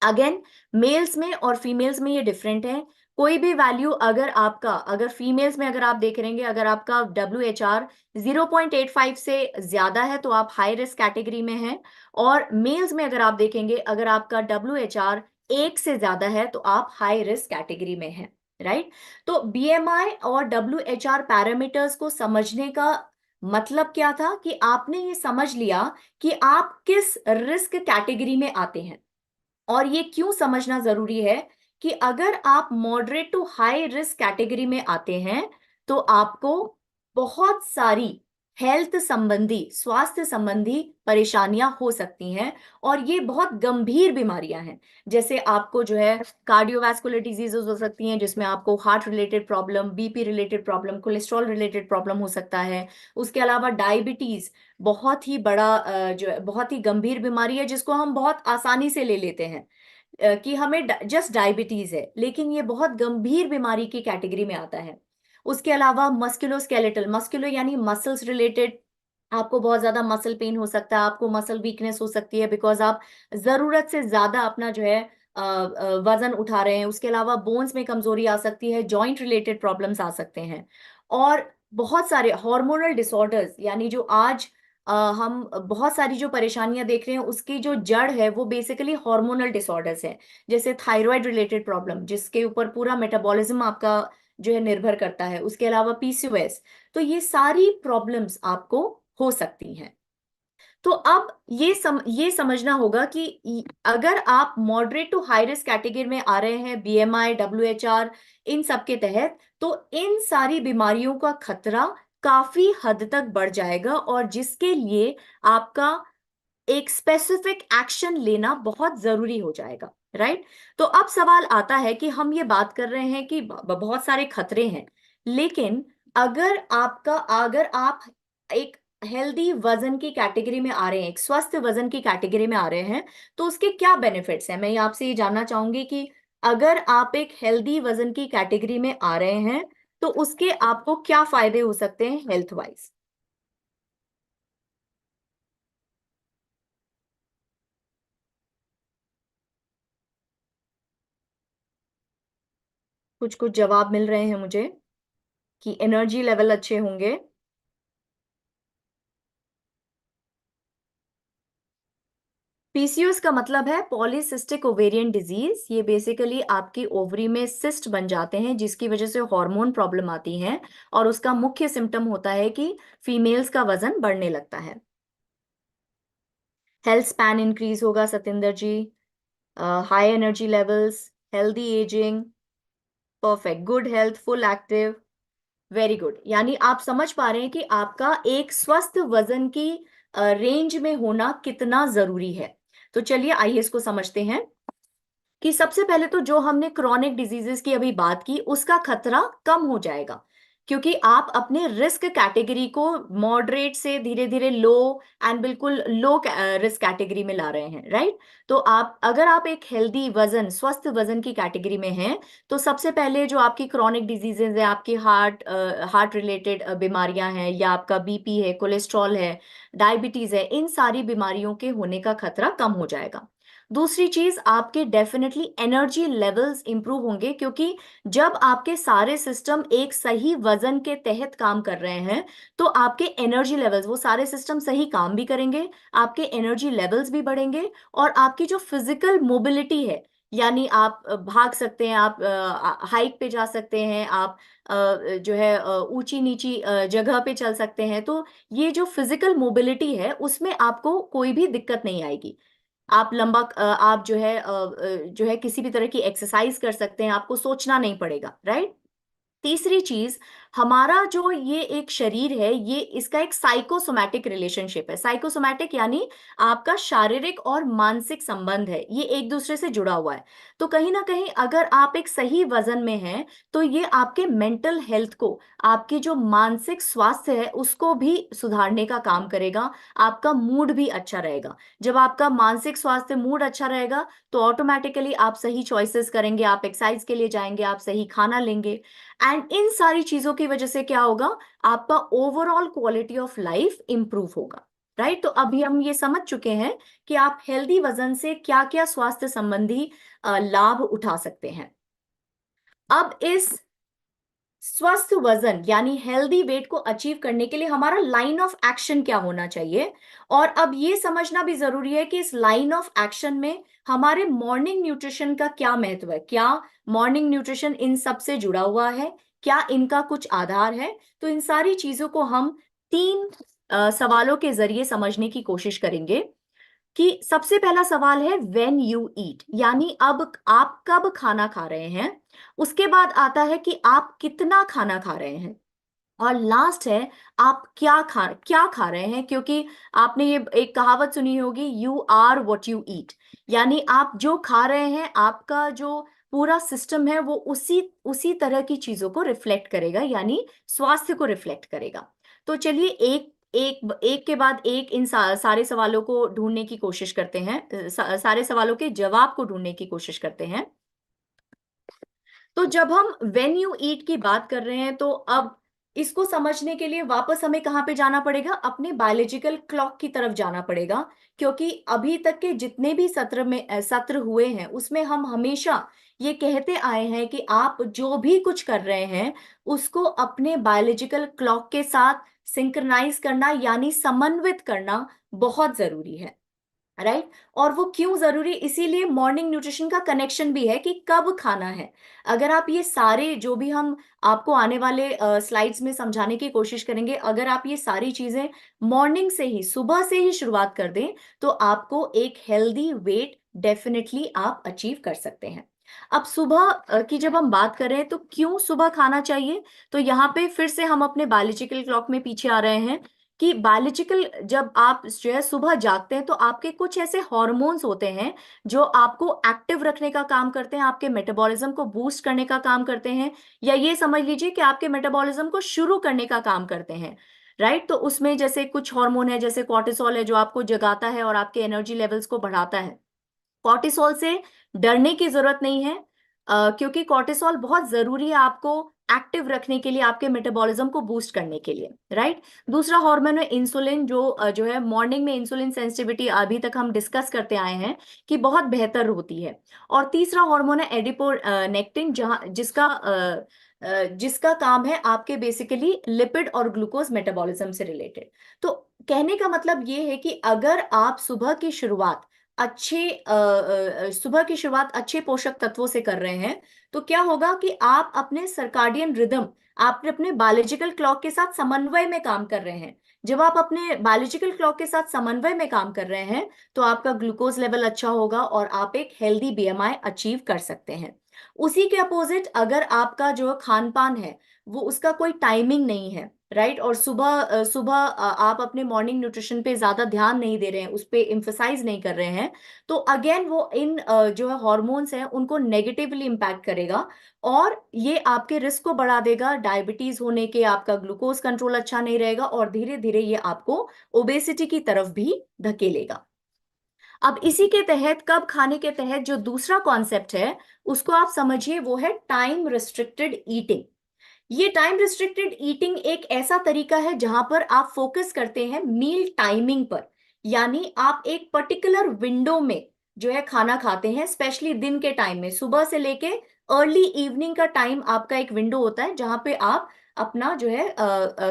अगेन मेल्स में और फीमेल्स में ये डिफरेंट है। कोई भी वैल्यू अगर फीमेल्स में अगर आप देख रहे हैं, अगर आपका WHR 0.85 से ज्यादा है तो आप हाई रिस्क कैटेगरी में हैं। और मेल्स में अगर आप देखेंगे अगर आपका WHR 1 से ज्यादा है तो आप हाई रिस्क कैटेगरी में हैं, राइट। तो BMI और WHR पैरामीटर्स को समझने का मतलब क्या था कि आपने ये समझ लिया कि आप किस रिस्क कैटेगरी में आते हैं। और ये क्यों समझना जरूरी है कि अगर आप moderate to high risk category में आते हैं तो आपको बहुत सारी हेल्थ संबंधी, स्वास्थ्य संबंधी परेशानियां हो सकती हैं, और ये बहुत गंभीर बीमारियां हैं। जैसे आपको जो है कार्डियोवैस्कुलर डिजीजेस हो सकती हैं, जिसमें आपको heart related problem, BP related problem, cholesterol related problem हो सकता है। उसके अलावा डायबिटीज बहुत ही बड़ा जो है बहुत ही गंभीर बीमारी है, जिसको हम बहुत आसानी से ले लेते हैं कि हमें जस्ट डायबिटीज है, लेकिन ये बहुत गंभीर बीमारी की कैटेगरी में आता है। उसके अलावा मस्कुलोस्केलेटल, मस्कुलो यानी मसल्स रिलेटेड, आपको बहुत ज्यादा मसल पेन हो सकता है, आपको मसल वीकनेस हो सकती है, बिकॉज आप जरूरत से ज्यादा अपना जो है वजन उठा रहे हैं। उसके अलावा बोन्स में कमजोरी आ सकती है, जॉइंट रिलेटेड प्रॉब्लम्स आ सकते हैं, और बहुत सारे हार्मोनल डिसऑर्डर्स, यानी जो आज हम बहुत सारी जो परेशानियां देख रहे हैं, उसकी जो जड़ है वो बेसिकली हार्मोनल डिसऑर्डर्स है। जैसे थायराइड रिलेटेड प्रॉब्लम, जिसके ऊपर पूरा मेटाबॉलिज्म आपका जो है निर्भर करता है। उसके अलावा पीसीओएस। तो ये सारी प्रॉब्लम्स आपको हो सकती हैं। तो अब ये समझना होगा कि अगर आप moderate to high risk category में आ रहे हैं, बीएमआई, डब्ल्यूएचआर, इन सब के तहत, तो इन सारी बीमारियों का खतरा काफी हद तक बढ़ जाएगा, और जिसके लिए आपका एक स्पेसिफिक एक्शन लेना बहुत जरूरी हो जाएगा। राइट। तो अब सवाल आता है कि हम ये बात कर रहे हैं कि बहुत सारे खतरे हैं, लेकिन अगर आप एक हेल्दी वजन की कैटेगरी में आ रहे हैं, एक स्वस्थ वजन की कैटेगरी में आ रहे हैं, तो उसके क्या बेनिफिट्स हैं। मैं आपसे ये जानना चाहूंगी कि अगर आप एक हेल्दी वजन की कैटेगरी में आ रहे हैं, तो उसके आपको क्या फायदे हो सकते हैं हेल्थ वाइज। कुछ कुछ जवाब मिल रहे हैं मुझे कि एनर्जी लेवल अच्छे होंगे। पीसीओएस का मतलब है पॉलीसिस्टिक ओवेरियन डिजीज। ये बेसिकली आपकी ओवरी में सिस्ट बन जाते हैं, जिसकी वजह से हार्मोन प्रॉब्लम आती है, और उसका मुख्य सिम्टम होता है कि फीमेल्स का वजन बढ़ने लगता है। हेल्थ स्पैन इंक्रीज होगा Satinder ji, high energy levels, healthy ageing, perfect, good health, full active, very good. यानी आप समझ पा रहे हैं कि आपका एक स्वस्थ वजन की रेंज में होना कितना जरूरी है। तो चलिए आइए इसको समझते हैं कि सबसे पहले तो जो हमने क्रॉनिक डिजीजेस की अभी बात की, उसका खतरा कम हो जाएगा, क्योंकि आप अपने रिस्क कैटेगरी को मॉडरेट से धीरे धीरे लो एंड बिल्कुल लो रिस्क कैटेगरी में ला रहे हैं। राइट। तो अगर आप एक हेल्दी वजन, स्वस्थ वजन की कैटेगरी में हैं, तो सबसे पहले जो आपकी क्रॉनिक डिजीजेज है, आपकी हार्ट रिलेटेड बीमारियां हैं, या आपका बीपी है, कोलेस्ट्रॉल है, डायबिटीज है, इन सारी बीमारियों के होने का खतरा कम हो जाएगा। दूसरी चीज, आपके डेफिनेटली एनर्जी लेवल्स इंप्रूव होंगे, क्योंकि जब आपके सारे सिस्टम एक सही वजन के तहत काम कर रहे हैं, तो आपके एनर्जी लेवल्स, वो सारे सिस्टम सही काम भी करेंगे, आपके एनर्जी लेवल्स भी बढ़ेंगे, और आपकी जो फिजिकल मोबिलिटी है, यानी आप भाग सकते हैं, आप हाइक पे जा सकते हैं, आप जो है ऊंची नीची जगह पे चल सकते हैं। तो ये जो फिजिकल मोबिलिटी है, उसमें आपको कोई भी दिक्कत नहीं आएगी। आप आप जो है किसी भी तरह की एक्सरसाइज कर सकते हैं, आपको सोचना नहीं पड़ेगा। राइट। तीसरी चीज, हमारा जो ये एक शरीर है, ये इसका एक साइकोसोमैटिक रिलेशनशिप है। साइकोसोमैटिक यानी आपका शारीरिक और मानसिक संबंध है, ये एक दूसरे से जुड़ा हुआ है। तो कहीं ना कहीं अगर आप एक सही वजन में हैं, तो ये आपके मेंटल हेल्थ को, आपकी जो मानसिक स्वास्थ्य है, उसको भी सुधारने का काम करेगा। आपका मूड भी अच्छा रहेगा। जब आपका मानसिक स्वास्थ्य, मूड अच्छा रहेगा, तो ऑटोमेटिकली आप सही चॉइसेस करेंगे, आप एक्सरसाइज के लिए जाएंगे, आप सही खाना लेंगे, एंड इन सारी चीजों की वजह से क्या होगा, आपका overall quality of life improve होगा। राइट। तो अभी हम ये समझ चुके हैं कि आप हेल्दी वजन से क्या क्या स्वास्थ्य संबंधी लाभ उठा सकते हैं। अब इस स्वस्थ वजन यानी हेल्दी वेट को अचीव करने के लिए हमारा लाइन ऑफ एक्शन क्या होना चाहिए, और अब ये समझना भी जरूरी है कि इस लाइन ऑफ एक्शन में हमारे मॉर्निंग न्यूट्रिशन का क्या महत्व है। क्या मॉर्निंग न्यूट्रिशन इन सब से जुड़ा हुआ है, क्या इनका कुछ आधार है। तो इन सारी चीजों को हम तीन सवालों के जरिए समझने की कोशिश करेंगे। कि सबसे पहला सवाल है व्हेन यू ईट, यानी अब आप कब खाना खा रहे हैं। उसके बाद आता है कि आप कितना खाना खा रहे हैं। और लास्ट है आप क्या खा रहे हैं, क्योंकि आपने ये एक कहावत सुनी होगी, you are what you eat. यानी आप जो खा रहे हैं, आपका जो पूरा सिस्टम है वो उसी उसी तरह की चीजों को रिफ्लेक्ट करेगा, यानी स्वास्थ्य को रिफ्लेक्ट करेगा। तो चलिए एक एक एक के बाद एक इन सारे सवालों को ढूंढने की कोशिश करते हैं, सारे सवालों के जवाब को ढूंढने की कोशिश करते हैं। तो जब हम व्हेन यू ईट की बात कर रहे हैं, तो अब इसको समझने के लिए वापस हमें कहाँ पे जाना पड़ेगा, अपने बायोलॉजिकल क्लॉक की तरफ जाना पड़ेगा। क्योंकि अभी तक के जितने भी सत्र हुए हैं उसमें हम हमेशा ये कहते आए हैं कि आप जो भी कुछ कर रहे हैं उसको अपने बायोलॉजिकल क्लॉक के साथ सिंक्रनाइज करना, यानी समन्वित करना बहुत जरूरी है। राइट। और वो क्यों जरूरी, इसीलिए मॉर्निंग न्यूट्रिशन का कनेक्शन भी है कि कब खाना है। अगर आप ये सारे जो भी हम आपको आने वाले स्लाइड्स में समझाने की कोशिश करेंगे, अगर आप ये सारी चीजें मॉर्निंग से ही, सुबह से ही शुरुआत कर दें, तो आपको एक हेल्दी वेट डेफिनेटली आप अचीव कर सकते हैं। अब सुबह की जब हम बात कर रहे हैं, तो क्यों सुबह खाना चाहिए, तो यहाँ पे फिर से हम अपने बायोलॉजिकल क्लॉक में पीछे आ रहे हैं कि बायोलॉजिकल, जब आप जो है सुबह जागते हैं तो आपके कुछ ऐसे हार्मोन्स होते हैं जो आपको एक्टिव रखने का काम करते हैं, आपके मेटाबॉलिज्म को बूस्ट करने का काम करते हैं, या ये समझ लीजिए कि आपके मेटाबॉलिज्म को शुरू करने का काम करते हैं। राइट। तो उसमें जैसे कुछ हार्मोन है, जैसे कॉर्टिसोल है, जो आपको जगाता है और आपके एनर्जी लेवल्स को बढ़ाता है। कॉर्टिसोल से डरने की जरूरत नहीं है, क्योंकि कॉर्टिसोल बहुत जरूरी है आपको एक्टिव रखने के लिए, आपके मेटाबॉलिज्म को बूस्ट करने के लिए। राइट। दूसरा हार्मोन है इंसुलिन, जो है मॉर्निंग में इंसुलिन सेंसिटिविटी अभी तक हम डिस्कस करते आए हैं कि बहुत बेहतर होती है। और तीसरा हार्मोन है एडिपोनेक्टिन, जिसका काम है आपके बेसिकली लिपिड और ग्लूकोज मेटाबॉलिज्म से रिलेटेड। तो कहने का मतलब ये है कि अगर आप सुबह की शुरुआत अच्छे पोषक तत्वों से कर रहे हैं, तो क्या होगा कि आप अपने सर्काडियन रिदम, आप अपने बायोलॉजिकल क्लॉक के साथ समन्वय में काम कर रहे हैं। जब आप अपने बायोलॉजिकल क्लॉक के साथ समन्वय में काम कर रहे हैं, तो आपका ग्लूकोज लेवल अच्छा होगा और आप एक हेल्दी बीएमआई अचीव कर सकते हैं। उसी के अपोजिट अगर आपका जो खान पान है वो उसका कोई टाइमिंग नहीं है, राइट, और सुबह आप अपने मॉर्निंग न्यूट्रिशन पे ज्यादा ध्यान नहीं दे रहे हैं, उस पे इम्फेसाइज नहीं कर रहे हैं, तो अगेन वो इन जो है हॉर्मोन्स हैं उनको नेगेटिवली इम्पैक्ट करेगा, और ये आपके रिस्क को बढ़ा देगा डायबिटीज होने के, आपका ग्लूकोज कंट्रोल अच्छा नहीं रहेगा, और धीरे धीरे ये आपको ओबेसिटी की तरफ भी धकेलेगा। अब इसी के तहत, कब खाने के तहत जो दूसरा कॉन्सेप्ट है उसको आप समझिए, वो है टाइम रिस्ट्रिक्टेड ईटिंग। ये टाइम रिस्ट्रिक्टेड ईटिंग एक ऐसा तरीका है जहां पर आप फोकस करते हैं मील टाइमिंग पर, यानी आप एक पर्टिकुलर विंडो में जो है खाना खाते हैं, स्पेशली दिन के टाइम में, सुबह से लेके अर्ली इवनिंग का टाइम आपका एक विंडो होता है जहां पे आप अपना जो है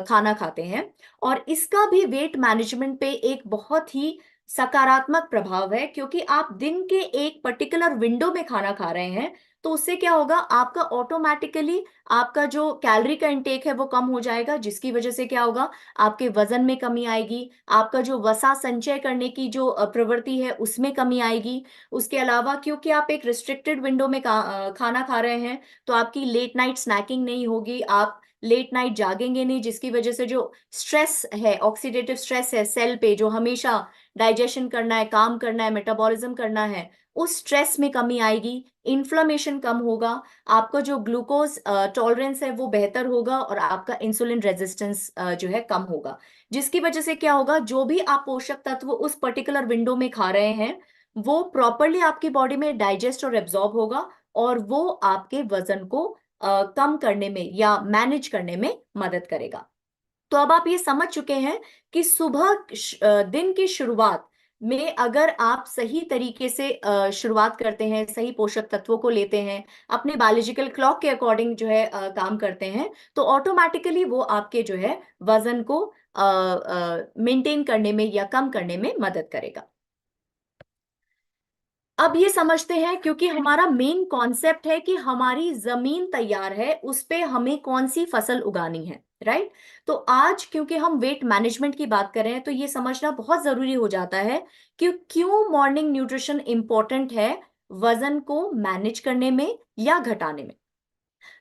खाना खाते हैं। और इसका भी वेट मैनेजमेंट पे एक बहुत ही सकारात्मक प्रभाव है, क्योंकि आप दिन के एक पर्टिकुलर विंडो में खाना खा रहे हैं, तो उससे क्या होगा, आपका ऑटोमेटिकली आपका जो कैलोरी का इंटेक है वो कम हो जाएगा, जिसकी वजह से क्या होगा, आपके वजन में कमी आएगी, आपका जो वसा संचय करने की जो प्रवृत्ति है उसमें कमी आएगी। उसके अलावा क्योंकि आप एक रिस्ट्रिक्टेड विंडो में खाना खा रहे हैं, तो आपकी लेट नाइट स्नैकिंग नहीं होगी, आप लेट नाइट जागेंगे नहीं, जिसकी वजह से जो स्ट्रेस है, ऑक्सीडेटिव स्ट्रेस है सेल पे, जो हमेशा डाइजेशन करना है, काम करना है, मेटाबॉलिज्म करना है, उस स्ट्रेस में कमी आएगी, इन्फ्लेमेशन कम होगा, आपका जो ग्लूकोज टॉलरेंस है वो बेहतर होगा, और आपका इंसुलिन रेजिस्टेंस जो है कम होगा, जिसकी वजह से क्या होगा, जो भी आप पोषक तत्व उस पर्टिकुलर विंडो में खा रहे हैं वो प्रॉपरली आपकी बॉडी में डाइजेस्ट और एब्जॉर्ब होगा, और वो आपके वजन को कम करने में या मैनेज करने में मदद करेगा। तो अब आप ये समझ चुके हैं कि दिन की शुरुआत में अगर आप सही तरीके से शुरुआत करते हैं, सही पोषक तत्वों को लेते हैं, अपने बायोलॉजिकल क्लॉक के अकॉर्डिंग जो है काम करते हैं, तो ऑटोमेटिकली वो आपके जो है वजन को मेंटेन करने में या कम करने में मदद करेगा। अब ये समझते हैं, क्योंकि हमारा मेन कॉन्सेप्ट है कि हमारी जमीन तैयार है, उस पे हमें कौन सी फसल उगानी है, राइट। तो आज क्योंकि हम वेट मैनेजमेंट की बात कर रहे हैं, तो ये समझना बहुत जरूरी हो जाता है कि क्यों मॉर्निंग न्यूट्रिशन इंपॉर्टेंट है वजन को मैनेज करने में या घटाने में।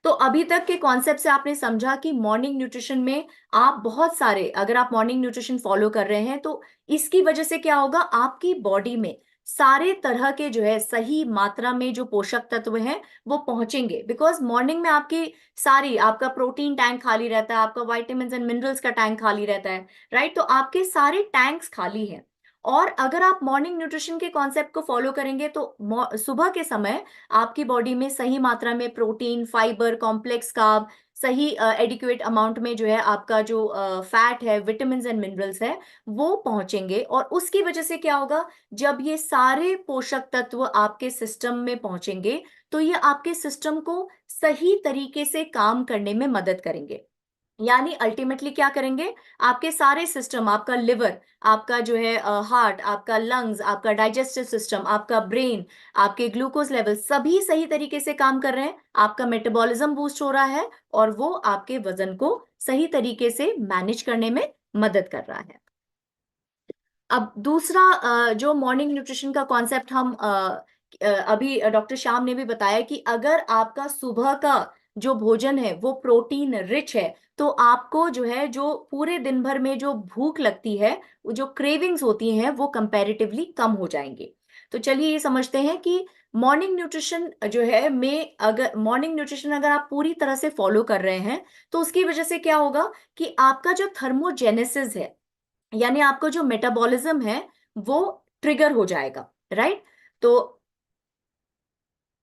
तो अभी तक के कॉन्सेप्ट से आपने समझा कि मॉर्निंग न्यूट्रिशन में आप बहुत सारे, अगर आप मॉर्निंग न्यूट्रिशन फॉलो कर रहे हैं तो इसकी वजह से क्या होगा, आपकी बॉडी में सारे तरह के जो है सही मात्रा में जो पोषक तत्व हैं वो पहुंचेंगे। बिकॉज मॉर्निंग में आपकी सारी, आपका प्रोटीन टैंक खाली रहता है, आपका वाइटामिन एंड मिनरल्स का टैंक खाली रहता है, राइट। तो आपके सारे टैंक्स खाली हैं। और अगर आप मॉर्निंग न्यूट्रिशन के कॉन्सेप्ट को फॉलो करेंगे तो सुबह के समय आपकी बॉडी में सही मात्रा में प्रोटीन, फाइबर, कॉम्प्लेक्स कार्ब, सही एडिक्वेट अमाउंट में जो है आपका जो फैट है, विटामिन एंड मिनरल्स है, वो पहुंचेंगे। और उसकी वजह से क्या होगा, जब ये सारे पोषक तत्व आपके सिस्टम में पहुंचेंगे तो ये आपके सिस्टम को सही तरीके से काम करने में मदद करेंगे। यानी अल्टीमेटली क्या करेंगे, आपके सारे सिस्टम, आपका लिवर, आपका जो है हार्ट, आपका लंग्स, आपका डाइजेस्टिव सिस्टम, आपका ब्रेन, आपके ग्लूकोज लेवल सभी सही तरीके से काम कर रहे हैं, आपका मेटाबॉलिज्म बूस्ट हो रहा है और वो आपके वजन को सही तरीके से मैनेज करने में मदद कर रहा है। अब दूसरा जो मॉर्निंग न्यूट्रिशन का कॉन्सेप्ट हम अभी डॉक्टर श्याम ने भी बताया कि अगर आपका सुबह का जो भोजन है वो प्रोटीन रिच है तो आपको जो है, जो पूरे दिन भर में जो भूख लगती है, वो जो क्रेविंग्स होती हैं वो कंपैरेटिवली कम हो जाएंगे। तो चलिए ये समझते हैं कि मॉर्निंग न्यूट्रिशन जो है में, अगर मॉर्निंग न्यूट्रिशन अगर आप पूरी तरह से फॉलो कर रहे हैं तो उसकी वजह से क्या होगा कि आपका जो थर्मोजेनेसिस है, यानी आपका जो मेटाबॉलिज्म है वो ट्रिगर हो जाएगा, राइट। तो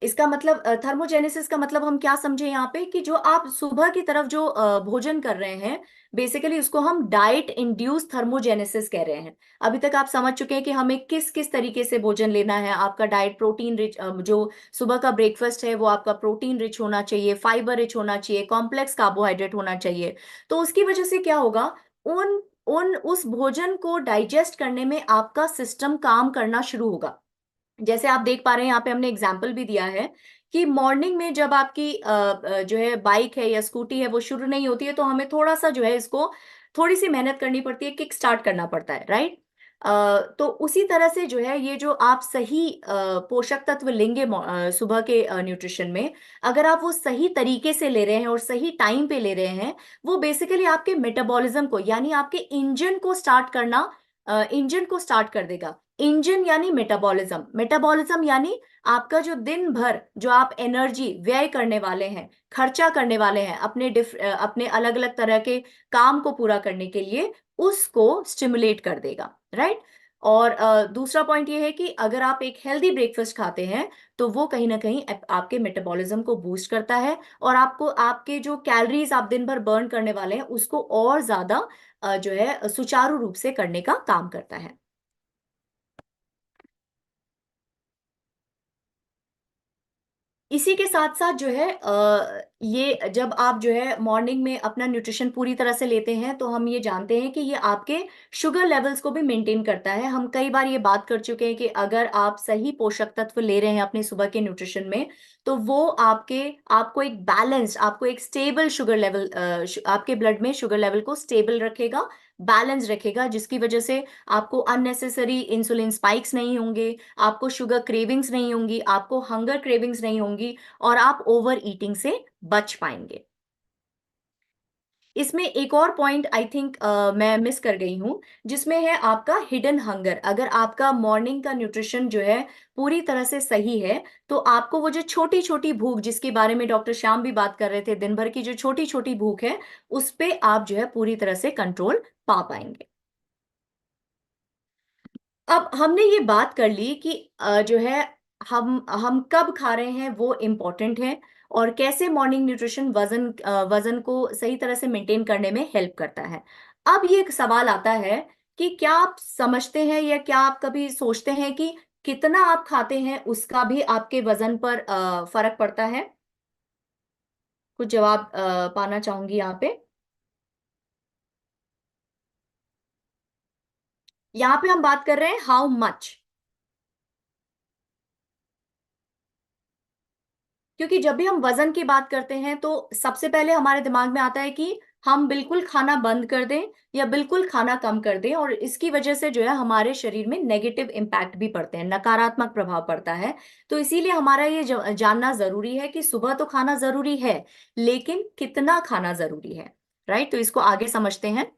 इसका मतलब, थर्मोजेनेसिस का मतलब हम क्या समझे यहाँ पे, कि जो आप सुबह की तरफ जो भोजन कर रहे हैं, बेसिकली उसको हम डाइट इंड्यूस थर्मोजेनेसिस कह रहे हैं। अभी तक आप समझ चुके हैं कि हमें किस किस तरीके से भोजन लेना है। आपका डाइट प्रोटीन रिच, जो सुबह का ब्रेकफास्ट है वो आपका प्रोटीन रिच होना चाहिए, फाइबर रिच होना चाहिए, कॉम्प्लेक्स कार्बोहाइड्रेट होना चाहिए। तो उसकी वजह से क्या होगा, उन उन उस भोजन को डाइजेस्ट करने में आपका सिस्टम काम करना शुरू होगा। जैसे आप देख पा रहे हैं यहाँ पे हमने एग्जाम्पल भी दिया है कि मॉर्निंग में जब आपकी जो है बाइक है या स्कूटी है वो शुरू नहीं होती है तो हमें थोड़ा सा जो है इसको, थोड़ी सी मेहनत करनी पड़ती है, किक स्टार्ट करना पड़ता है, राइट। तो उसी तरह से जो है ये जो आप सही पोषक तत्व लेंगे सुबह के न्यूट्रिशन में, अगर आप वो सही तरीके से ले रहे हैं और सही टाइम पे ले रहे हैं, वो बेसिकली आपके मेटाबॉलिज्म को, यानी आपके इंजन को स्टार्ट कर देगा। इंजन यानी मेटाबॉलिज्म, मेटाबॉलिज्म यानी आपका जो दिन भर जो आप एनर्जी व्यय करने वाले हैं, खर्चा करने वाले हैं अपने अलग अलग तरह के काम को पूरा करने के लिए, उसको स्टिमुलेट कर देगा, राइट। और दूसरा पॉइंट ये है कि अगर आप एक हेल्दी ब्रेकफास्ट खाते हैं तो वो कहीं ना कहीं आपके मेटाबॉलिज्म को बूस्ट करता है और आपको आपके जो कैलोरीज आप दिन भर बर्न करने वाले हैं उसको और ज्यादा जो है सुचारू रूप से करने का काम करता है। इसी के साथ साथ जो है ये जब आप जो है मॉर्निंग में अपना न्यूट्रिशन पूरी तरह से लेते हैं तो हम ये जानते हैं कि ये आपके शुगर लेवल्स को भी मेंटेन करता है। हम कई बार ये बात कर चुके हैं कि अगर आप सही पोषक तत्व ले रहे हैं अपने सुबह के न्यूट्रिशन में तो वो आपको एक बैलेंस्ड, आपको एक स्टेबल शुगर लेवल, आपके ब्लड में शुगर लेवल को स्टेबल रखेगा, बैलेंस रखेगा, जिसकी वजह से आपको अननेसेसरी इंसुलिन स्पाइक्स नहीं होंगे, आपको शुगर क्रेविंग्स नहीं होंगी, आपको हंगर क्रेविंग्स नहीं होंगी और आप ओवर ईटिंग से बच पाएंगे। इसमें एक और पॉइंट आई थिंक मैं मिस कर गई हूं, जिसमें है आपका हिडन हंगर। अगर आपका मॉर्निंग का न्यूट्रिशन जो है पूरी तरह से सही है तो आपको वो जो छोटी छोटी भूख, जिसके बारे में डॉक्टर श्याम भी बात कर रहे थे, दिन भर की जो छोटी छोटी भूख है उस पे आप जो है पूरी तरह से कंट्रोल पा पाएंगे। अब हमने ये बात कर ली कि जो है हम कब खा रहे हैं वो इम्पोर्टेंट है, और कैसे मॉर्निंग न्यूट्रिशन वजन को सही तरह से मेंटेन करने में हेल्प करता है। अब ये एक सवाल आता है कि क्या आप समझते हैं या क्या आप कभी सोचते हैं कि कितना आप खाते हैं उसका भी आपके वजन पर फर्क पड़ता है। कुछ जवाब पाना चाहूंगी यहाँ पे। यहाँ पे हम बात कर रहे हैं हाउ मच, क्योंकि जब भी हम वजन की बात करते हैं तो सबसे पहले हमारे दिमाग में आता है कि हम बिल्कुल खाना बंद कर दें या बिल्कुल खाना कम कर दें, और इसकी वजह से जो है हमारे शरीर में नेगेटिव इम्पैक्ट भी पड़ते हैं, नकारात्मक प्रभाव पड़ता है। तो इसीलिए हमारा ये जानना जरूरी है कि सुबह तो खाना जरूरी है, लेकिन कितना खाना जरूरी है। राइट, तो इसको आगे समझते हैं।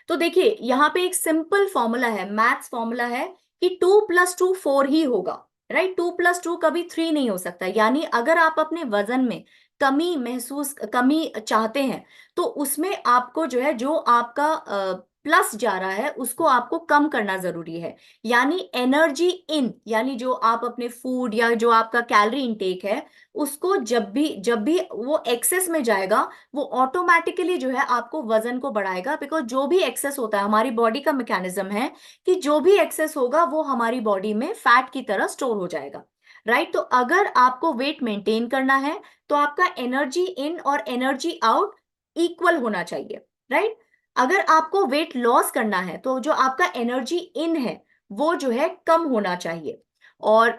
तो देखिए यहाँ पे एक सिंपल फॉर्मूला है, मैथ्स फॉर्मूला है कि 2 + 2 4 ही होगा। राइट, 2 + 2 कभी 3 नहीं हो सकता। यानी अगर आप अपने वजन में कमी चाहते हैं, तो उसमें आपको जो है, जो आपका प्लस जा रहा है उसको आपको कम करना जरूरी है। यानी एनर्जी इन, यानी जो आप अपने फूड या जो आपका कैलोरी इनटेक है, उसको जब भी वो एक्सेस में जाएगा, वो ऑटोमेटिकली जो है आपको वजन को बढ़ाएगा। बिकॉज जो भी एक्सेस होता है, हमारी बॉडी का मैकेनिज्म है कि जो भी एक्सेस होगा वो हमारी बॉडी में फैट की तरह स्टोर हो जाएगा। राइट, तो अगर आपको वेट मेंटेन करना है तो आपका एनर्जी इन और एनर्जी आउट इक्वल होना चाहिए। राइट, अगर आपको वेट लॉस करना है तो जो आपका एनर्जी इन है वो जो है कम होना चाहिए। और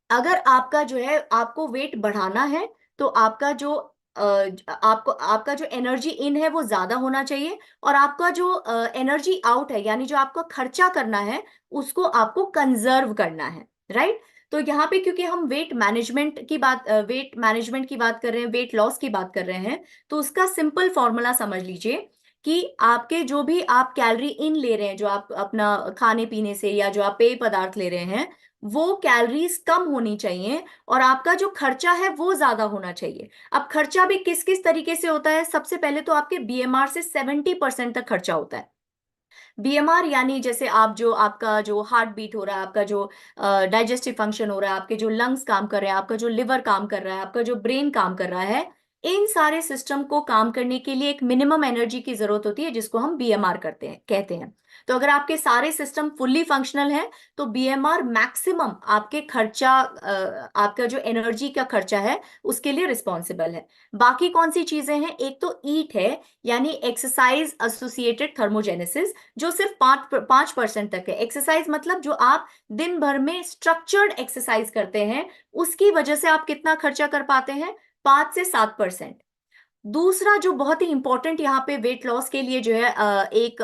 अगर आपका जो है, आपको वेट बढ़ाना है तो आपका जो आपका जो एनर्जी इन है वो ज्यादा होना चाहिए, और आपका जो एनर्जी आउट है, यानी जो आपको खर्चा करना है, उसको आपको कंजर्व करना है। राइट, तो यहाँ पे क्योंकि हम वेट मैनेजमेंट की बात कर रहे हैं, वेट लॉस की बात कर रहे हैं, तो उसका सिंपल फॉर्मूला समझ लीजिए कि आपके जो भी आप कैलोरी इन ले रहे हैं, जो आप अपना खाने पीने से या जो आप पेय पदार्थ ले रहे हैं, वो कैलोरीज कम होनी चाहिए, और आपका जो खर्चा है वो ज्यादा होना चाहिए। अब खर्चा भी किस किस तरीके से होता है? सबसे पहले तो आपके बीएमआर से 70% तक खर्चा होता है। बीएमआर यानी जैसे आप जो आपका जो हार्ट बीट हो रहा है, आपका जो डाइजेस्टिव फंक्शन हो रहा है, आपके जो लंग्स काम कर रहे हैं, आपका जो लिवर काम कर रहा है, आपका जो ब्रेन काम कर रहा है, इन सारे सिस्टम को काम करने के लिए एक मिनिमम एनर्जी की जरूरत होती है, जिसको हम बीएमआर कहते हैं। तो अगर आपके सारे सिस्टम फुल्ली फंक्शनल है तो बीएमआर मैक्सिमम आपके खर्चा, आपका जो एनर्जी का खर्चा है उसके लिए रिस्पॉन्सिबल है। बाकी कौन सी चीजें हैं? एक तो ईट है, यानी एक्सरसाइज एसोसिएटेड थर्मोजेनेसिस, जो सिर्फ 5% तक है। एक्सरसाइज मतलब जो आप दिन भर में स्ट्रक्चर्ड एक्सरसाइज करते हैं, उसकी वजह से आप कितना खर्चा कर पाते हैं? 5 से 7%। दूसरा जो बहुत ही इंपॉर्टेंट यहाँ पे वेट लॉस के लिए जो है एक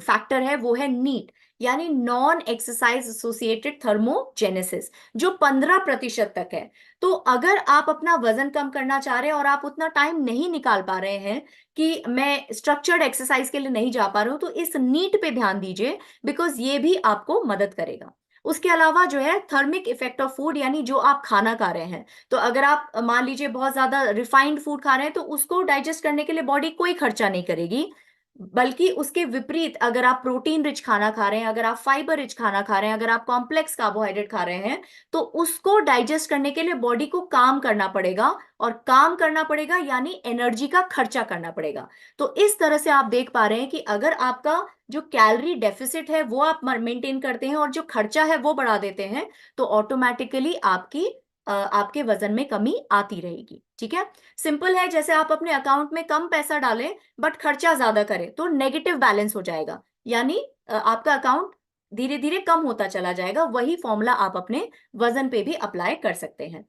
फैक्टर है, वो है नीट, यानी नॉन एक्सरसाइज एसोसिएटेड थर्मोजेनेसिस, जो 15% तक है। तो अगर आप अपना वजन कम करना चाह रहे हैं और आप उतना टाइम नहीं निकाल पा रहे हैं कि मैं स्ट्रक्चर्ड एक्सरसाइज के लिए नहीं जा पा रहा हूं, तो इस नीट पे ध्यान दीजिए, बिकॉज ये भी आपको मदद करेगा। उसके अलावा जो है थर्मिक इफेक्ट ऑफ फूड, यानी जो आप खाना खा रहे हैं, तो अगर आप मान लीजिए बहुत ज्यादा रिफाइंड फूड खा रहे हैं, तो उसको डाइजेस्ट करने के लिए बॉडी कोई खर्चा नहीं करेगी। बल्कि उसके विपरीत, अगर आप प्रोटीन रिच खाना खा रहे हैं, अगर आप फाइबर रिच खाना खा रहे हैं, अगर आप कॉम्प्लेक्स कार्बोहाइड्रेट खा रहे हैं, तो उसको डाइजेस्ट करने के लिए बॉडी को काम करना पड़ेगा, और काम करना पड़ेगा यानी एनर्जी का खर्चा करना पड़ेगा। तो इस तरह से आप देख पा रहे हैं कि अगर आपका जो कैलोरी डेफिसिट है वो आप मेंटेन करते हैं और जो खर्चा है वो बढ़ा देते हैं, तो ऑटोमेटिकली आपके वजन में कमी आती रहेगी। ठीक है, सिंपल है। जैसे आप अपने अकाउंट में कम पैसा डालें बट खर्चा ज्यादा करें, तो नेगेटिव बैलेंस हो जाएगा, यानी आपका अकाउंट धीरे धीरे कम होता चला जाएगा। वही फॉर्मूला आप अपने वजन पे भी अप्लाई कर सकते हैं।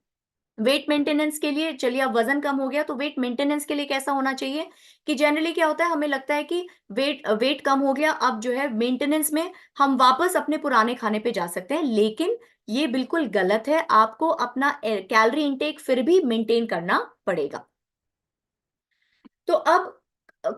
वेट मेंटेनेंस के लिए, चलिए अब वजन कम हो गया, तो वेट मेंटेनेंस के लिए कैसा होना चाहिए? कि जनरली क्या होता है, हमें लगता है कि वेट कम हो गया, अब जो है मेंटेनेंस में हम वापस अपने पुराने खाने पे जा सकते हैं, लेकिन ये बिल्कुल गलत है। आपको अपना कैलोरी इंटेक फिर भी मेंटेन करना पड़ेगा। तो अब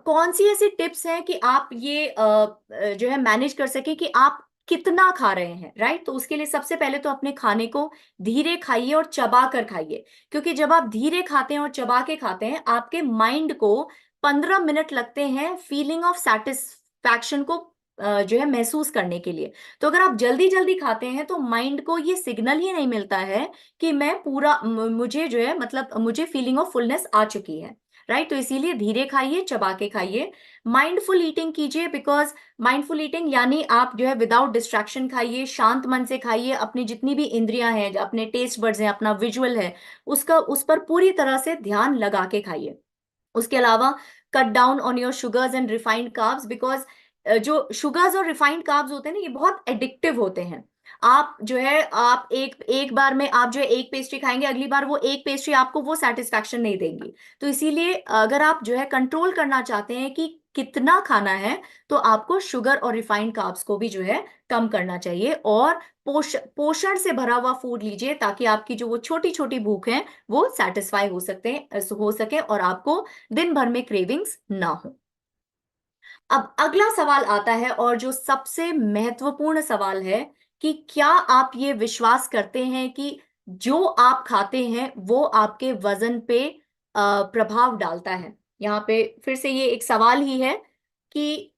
कौन सी ऐसी टिप्स हैं कि आप ये जो है मैनेज कर सके कि आप कितना खा रहे हैं? राइट, तो उसके लिए सबसे पहले तो अपने खाने को धीरे खाइए और चबा कर खाइए, क्योंकि जब आप धीरे खाते हैं और चबा के खाते हैं, आपके माइंड को 15 मिनट लगते हैं फीलिंग ऑफ सेटिस्फैक्शन को जो है महसूस करने के लिए। तो अगर आप जल्दी जल्दी खाते हैं तो माइंड को ये सिग्नल ही नहीं मिलता है कि मैं पूरा मुझे जो है, मतलब मुझे फीलिंग ऑफ फुलनेस आ चुकी है। राइट, तो इसीलिए धीरे खाइए, चबा के खाइए। माइंडफुल ईटिंग कीजिए, बिकॉज माइंडफुल ईटिंग यानी आप जो है विदाउट डिस्ट्रैक्शन खाइए, शांत मन से खाइए, अपनी जितनी भी इंद्रियां हैं, अपने टेस्ट बड्स हैं, अपना विजुअल है, उस पर पूरी तरह से ध्यान लगा के खाइए। उसके अलावा cut down on your sugars and refined carbs, because जो शुगर्स और रिफाइंड कार्ब्स होते हैं ना, ये बहुत एडिक्टिव होते हैं। आप जो है आप एक बार में आप जो है एक पेस्ट्री खाएंगे, अगली बार वो एक पेस्ट्री आपको वो सेटिस्फैक्शन नहीं देंगी। तो इसीलिए अगर आप जो है कंट्रोल करना चाहते हैं कि कितना खाना है, तो आपको शुगर और रिफाइंड कार्ब्स को भी जो है कम करना चाहिए, और पोषण से भरा हुआ फूड लीजिए, ताकि आपकी जो वो छोटी छोटी भूख है वो सेटिस्फाई हो सके और आपको दिन भर में क्रेविंग्स ना हो। अब अगला सवाल आता है, और जो सबसे महत्वपूर्ण सवाल है, कि क्या आप ये विश्वास करते हैं कि जो आप खाते हैं वो आपके वजन पे प्रभाव डालता है? यहाँ पे फिर से ये एक सवाल ही है कि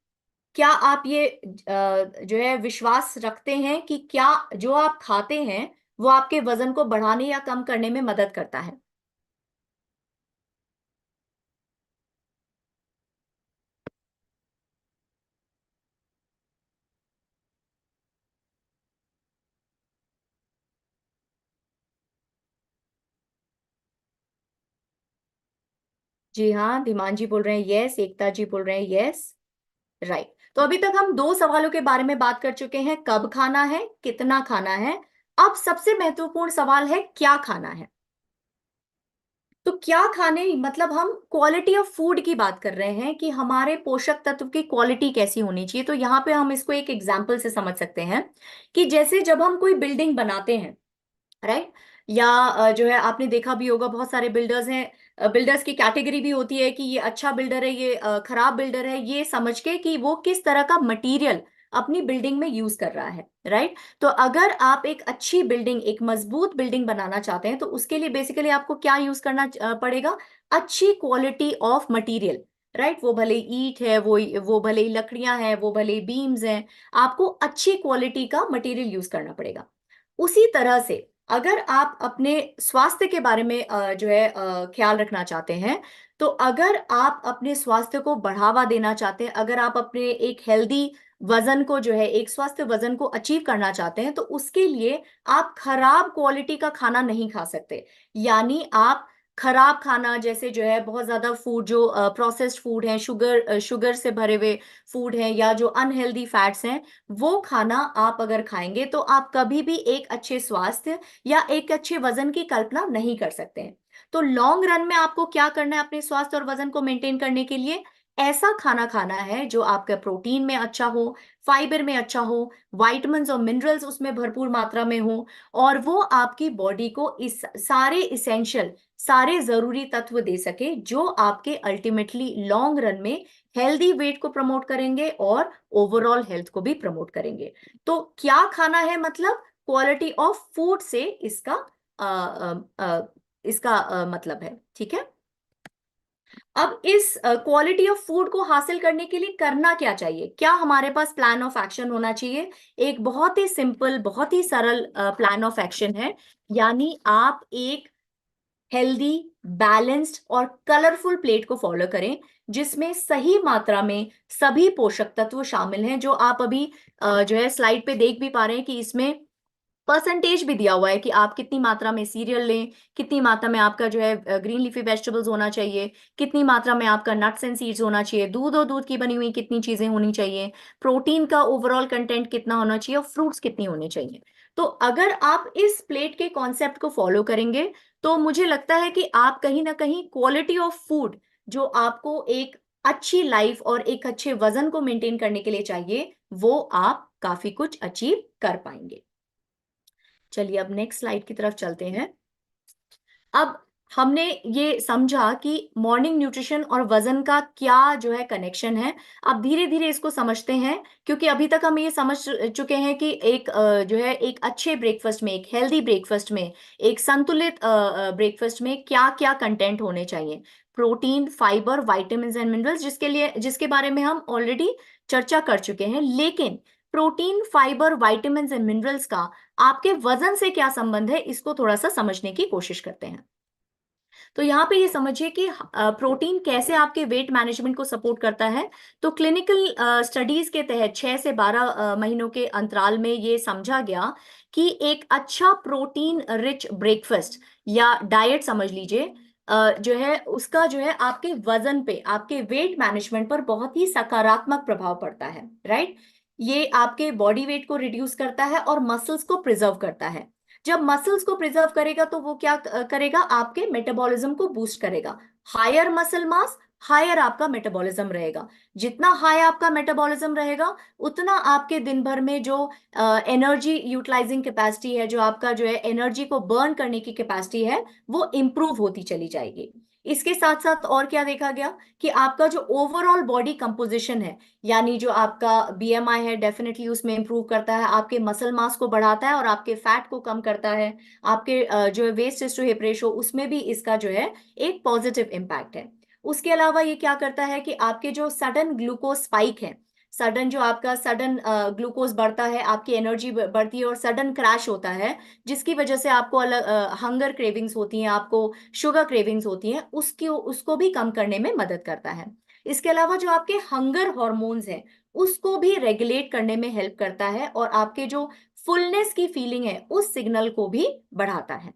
क्या आप ये जो है विश्वास रखते हैं कि क्या जो आप खाते हैं वो आपके वजन को बढ़ाने या कम करने में मदद करता है? जी हाँ, धीमान जी बोल रहे हैं यस, एकता जी बोल रहे हैं यस। राइट। तो अभी तक हम दो सवालों के बारे में बात कर चुके हैं, कब खाना है, कितना खाना है। अब सबसे महत्वपूर्ण सवाल है क्या खाना है। तो क्या खाने मतलब हम क्वालिटी ऑफ फूड की बात कर रहे हैं, कि हमारे पोषक तत्व की क्वालिटी कैसी होनी चाहिए। तो यहाँ पे हम इसको एक एग्जाम्पल से समझ सकते हैं, कि जैसे जब हम कोई बिल्डिंग बनाते हैं, राइट, या जो है आपने देखा भी होगा बहुत सारे बिल्डर्स हैं, बिल्डर्स की कैटेगरी भी होती है कि ये अच्छा बिल्डर है, ये खराब बिल्डर है, ये समझ के कि वो किस तरह का मटेरियल अपनी बिल्डिंग में यूज कर रहा है, राइट। तो अगर आप एक अच्छी बिल्डिंग, एक मजबूत बिल्डिंग बनाना चाहते हैं, तो उसके लिए बेसिकली आपको क्या यूज करना पड़ेगा? अच्छी क्वालिटी ऑफ मटेरियल, राइट। वो भले ईंट है, वो भले ही लकड़ियां हैं, वो भले ही बीम्स हैं, आपको अच्छी क्वालिटी का मटेरियल यूज करना पड़ेगा। उसी तरह से अगर आप अपने स्वास्थ्य के बारे में जो है ख्याल रखना चाहते हैं, तो अगर आप अपने स्वास्थ्य को बढ़ावा देना चाहते हैं, अगर आप अपने एक हेल्दी वजन को जो है, एक स्वस्थ वजन को अचीव करना चाहते हैं, तो उसके लिए आप खराब क्वालिटी का खाना नहीं खा सकते। यानी आप खराब खाना, जैसे जो है बहुत ज्यादा फूड, जो प्रोसेस्ड फूड है, शुगर से भरे हुए फूड है, या जो अनहेल्दी फैट्स हैं, वो खाना आप अगर खाएंगे, तो आप कभी भी एक अच्छे स्वास्थ्य या एक अच्छे वजन की कल्पना नहीं कर सकते हैं। तो लॉन्ग रन में आपको क्या करना है अपने स्वास्थ्य और वजन को मेंटेन करने के लिए? ऐसा खाना खाना है जो आपका प्रोटीन में अच्छा हो, फाइबर में अच्छा हो, विटामिन्स और मिनरल्स उसमें भरपूर मात्रा में हो, और वो आपकी बॉडी को इस सारे इसेंशियल, सारे जरूरी तत्व दे सके, जो आपके अल्टीमेटली लॉन्ग रन में हेल्दी वेट को प्रमोट करेंगे और ओवरऑल हेल्थ को भी प्रमोट करेंगे। तो क्या खाना है मतलब क्वालिटी ऑफ फूड से इसका अ, अ, मतलब है, ठीक है। अब इस क्वालिटी ऑफ फूड को हासिल करने के लिए करना क्या चाहिए? क्या हमारे पास प्लान ऑफ एक्शन होना चाहिए? एक बहुत ही सिंपल, बहुत ही सरल प्लान ऑफ एक्शन है। यानी आप एक हेल्दी, बैलेंस्ड और कलरफुल प्लेट को फॉलो करें, जिसमें सही मात्रा में सभी पोषक तत्व शामिल हैं, जो आप अभी जो है स्लाइड पे देख भी पा रहे हैं, कि इसमें परसेंटेज भी दिया हुआ है कि आप कितनी मात्रा में सीरियल लें, कितनी मात्रा में आपका जो है ग्रीन लीफी वेजिटेबल्स होना चाहिए, कितनी मात्रा में आपका नट्स एंड सीड्स होना चाहिए, दूध और दूध की बनी हुई कितनी चीजें होनी चाहिए, प्रोटीन का ओवरऑल कंटेंट कितना होना चाहिए, और फ्रूट्स कितनी होने चाहिए। तो अगर आप इस प्लेट के कॉन्सेप्ट को फॉलो करेंगे, तो मुझे लगता है कि आप कहीं ना कहीं क्वालिटी ऑफ फूड, जो आपको एक अच्छी लाइफ और एक अच्छे वजन को मेंटेन करने के लिए चाहिए, वो आप काफी कुछ अचीव कर पाएंगे। चलिए अब नेक्स्ट स्लाइड की तरफ चलते हैं। अब हमने ये समझा कि मॉर्निंग न्यूट्रिशन और वजन का क्या जो है कनेक्शन है। अब धीरे धीरे इसको समझते हैं, क्योंकि अभी तक हम ये समझ चुके हैं कि एक जो है एक अच्छे ब्रेकफास्ट में, एक हेल्दी ब्रेकफास्ट में, एक संतुलित ब्रेकफास्ट में क्या क्या कंटेंट होने चाहिए। Protein, fibre, vitamins and minerals, जिसके बारे में हम ऑलरेडी चर्चा कर चुके हैं। लेकिन protein, fibre, vitamins and minerals का आपके वजन से क्या संबंध है, इसको थोड़ा सा समझने की कोशिश करते हैं। तो यहाँ पे ये समझिए कि प्रोटीन कैसे आपके वेट मैनेजमेंट को सपोर्ट करता है। तो क्लिनिकल स्टडीज के तहत 6 से 12 महीनों के अंतराल में ये समझा गया कि एक अच्छा प्रोटीन रिच ब्रेकफास्ट या डाइट समझ लीजिए, जो है उसका जो है आपके वजन पे, आपके वेट मैनेजमेंट पर बहुत ही सकारात्मक प्रभाव पड़ता है, राइट। ये आपके बॉडी वेट को रिड्यूस करता है और मसल्स को प्रिजर्व करता है। जब मसल्स को प्रिजर्व करेगा तो वो क्या करेगा, आपके मेटाबॉलिज्म को बूस्ट करेगा। हायर मसल मास, हायर आपका मेटाबॉलिज्म रहेगा। जितना हाई आपका मेटाबॉलिज्म रहेगा, उतना आपके दिन भर में जो एनर्जी यूटिलाइजिंग कैपेसिटी है, जो आपका जो है एनर्जी को बर्न करने की कैपेसिटी है, वो इंप्रूव होती चली जाएगी। इसके साथ साथ और क्या देखा गया कि आपका जो ओवरऑल बॉडी कंपोजिशन है, यानी जो आपका बीएमआई है, डेफिनेटली उसमें इंप्रूव करता है, आपके मसल मास को बढ़ाता है और आपके फैट को कम करता है। आपके जो है वेस्ट टू हिप रेशो, उसमें भी इसका जो है एक पॉजिटिव इम्पैक्ट है। उसके अलावा ये क्या करता है कि आपके जो सडन ग्लूकोज स्पाइक है, सडन जो आपका सडन ग्लूकोज बढ़ता है, आपकी एनर्जी बढ़ती है और सडन क्रैश होता है, जिसकी वजह से आपको अलग हंगर क्रेविंग्स होती हैं, आपको शुगर क्रेविंग्स होती हैं, उसको भी कम करने में मदद करता है। इसके अलावा जो आपके हंगर हॉर्मोन्स हैं, उसको भी रेगुलेट करने में हेल्प करता है और आपके जो फुलनेस की फीलिंग है, उस सिग्नल को भी बढ़ाता है।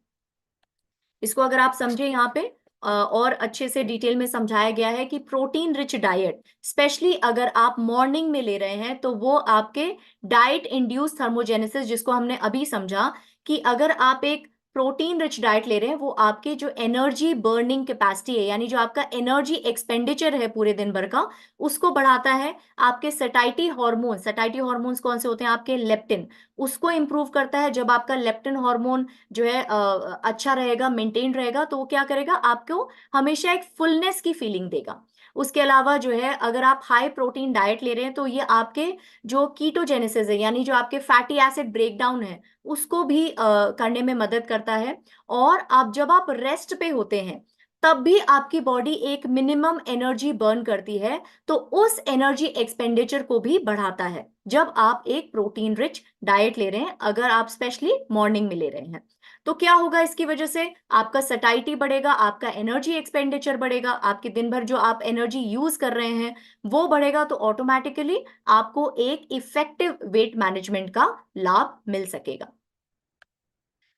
इसको अगर आप समझे, यहाँ पे और अच्छे से डिटेल में समझाया गया है कि प्रोटीन रिच डाइट, स्पेशली अगर आप मॉर्निंग में ले रहे हैं, तो वो आपके डाइट इंड्यूस थर्मोजेनेसिस, जिसको हमने अभी समझा कि अगर आप एक प्रोटीन रिच डाइट ले रहे हैं, वो आपके जो एनर्जी बर्निंग कैपेसिटी है, यानी जो आपका एनर्जी एक्सपेंडिचर है पूरे दिन भर का, उसको बढ़ाता है। आपके सटाइटी हॉर्मोन्स कौन से होते हैं, आपके लेप्टिन, उसको इंप्रूव करता है। जब आपका लेप्टिन हार्मोन जो है अच्छा रहेगा, मेंटेन रहेगा, तो वो क्या करेगा, आपको हमेशा एक फुलनेस की फीलिंग देगा। उसके अलावा जो है, अगर आप हाई प्रोटीन डाइट ले रहे हैं, तो ये आपके जो कीटोजेनेसिस है, यानी जो आपके फैटी एसिड ब्रेकडाउन है, उसको भी करने में मदद करता है। और आप जब आप रेस्ट पे होते हैं, तब भी आपकी बॉडी एक मिनिमम एनर्जी बर्न करती है, तो उस एनर्जी एक्सपेंडिचर को भी बढ़ाता है जब आप एक प्रोटीन रिच डाइट ले रहे हैं, अगर आप स्पेशली मॉर्निंग में ले रहे हैं। तो क्या होगा इसकी वजह से, आपका सटाइटी बढ़ेगा, आपका एनर्जी एक्सपेंडिचर बढ़ेगा, आपके दिन भर जो आप एनर्जी यूज कर रहे हैं वो बढ़ेगा, तो ऑटोमेटिकली आपको एक इफेक्टिव वेट मैनेजमेंट का लाभ मिल सकेगा।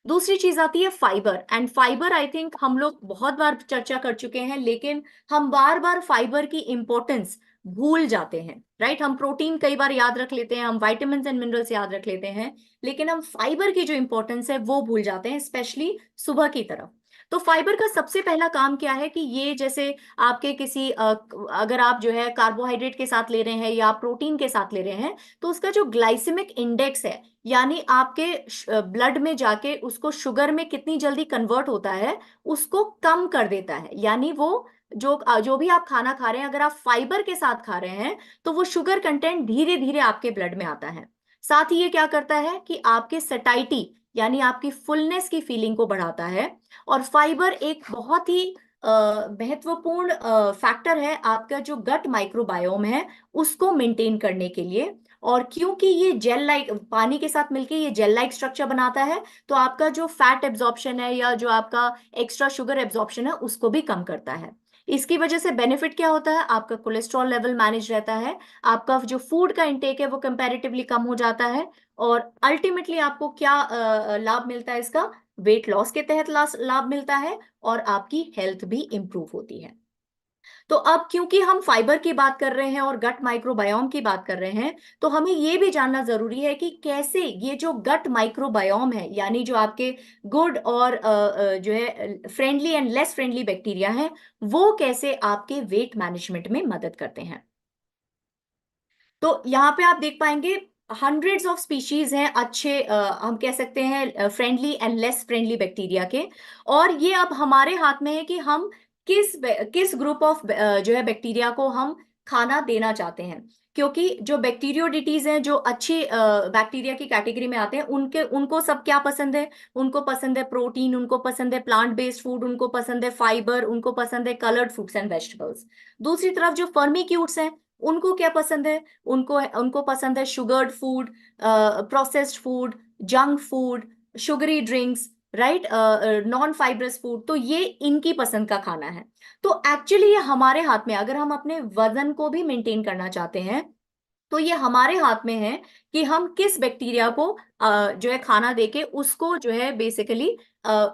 दूसरी चीज आती है fibre. And fibre, I think हम लोग बहुत बार चर्चा कर चुके हैं, लेकिन हम बार बार फाइबर की इंपॉर्टेंस भूल जाते हैं, राइट। हम प्रोटीन कई बार याद रख लेते हैं, हम वाइटामिन एंड मिनरल्स याद रख लेते हैं, लेकिन हम फाइबर की जो इंपॉर्टेंस है वो भूल जाते हैं, स्पेशली सुबह की तरफ। तो फाइबर का सबसे पहला काम क्या है कि ये जैसे आपके किसी अगर आप जो है कार्बोहाइड्रेट के साथ ले रहे हैं या प्रोटीन के साथ ले रहे हैं, तो उसका जो ग्लाइसेमिक इंडेक्स है, यानी आपके ब्लड में जाके उसको शुगर में कितनी जल्दी कन्वर्ट होता है, उसको कम कर देता है। यानी वो जो भी आप खाना खा रहे हैं, अगर आप फाइबर के साथ खा रहे हैं, तो वो शुगर कंटेंट धीरे धीरे आपके ब्लड में आता है। साथ ही ये क्या करता है कि आपके सटाइटी, यानी आपकी फुलनेस की फीलिंग को बढ़ाता है। और फाइबर एक बहुत ही महत्वपूर्ण फैक्टर है आपका जो गट माइक्रोबायोम है, उसको मेंटेन करने के लिए। और क्योंकि ये जेल लाइक, पानी के साथ मिलके ये जेल लाइक स्ट्रक्चर बनाता है, तो आपका जो फैट एब्जॉर्प्शन है या जो आपका एक्स्ट्रा शुगर एब्जॉर्प्शन है, उसको भी कम करता है। इसकी वजह से बेनिफिट क्या होता है, आपका कोलेस्ट्रॉल लेवल मैनेज रहता है, आपका जो फूड का इंटेक है वो कंपैरेटिवली कम हो जाता है। और अल्टीमेटली आपको क्या लाभ मिलता है इसका, वेट लॉस के तहत लाभ मिलता है और आपकी हेल्थ भी इंप्रूव होती है। तो अब क्योंकि हम फाइबर की बात कर रहे हैं और गट माइक्रोबायोम की बात कर रहे हैं, तो हमें ये भी जानना जरूरी है कि कैसे ये जो गट माइक्रोबायोम है, यानी जो आपके गुड और जो है friendly and less friendly bacteria हैं, वो कैसे आपके वेट मैनेजमेंट में मदद करते हैं। तो यहाँ पे आप देख पाएंगे हंड्रेड्स ऑफ स्पीशीज हैं अच्छे, हम कह सकते हैं friendly and less friendly bacteria के। और ये अब हमारे हाथ में है कि हम किस ग्रुप ऑफ जो है बैक्टीरिया को हम खाना देना चाहते हैं। क्योंकि जो बैक्टीरियोडिटीज हैं, जो अच्छे बैक्टीरिया की कैटेगरी में आते हैं, उनको सब क्या पसंद है, उनको पसंद है प्रोटीन, उनको पसंद है प्लांट बेस्ड फूड, उनको पसंद है फाइबर, उनको पसंद है कलर्ड फ्रूट्स एंड वेजिटेबल्स। दूसरी तरफ जो फर्मिक्यूट्स हैं, उनको क्या पसंद है, उनको पसंद है sugared food, processed food, junk food, sugary drinks, right, non fibrous food. तो ये इनकी पसंद का खाना है। तो एक्चुअली ये हमारे हाथ में, अगर हम अपने वजन को भी मेंटेन करना चाहते हैं, तो ये हमारे हाथ में है कि हम किस बैक्टीरिया को जो है खाना देके उसको जो है बेसिकली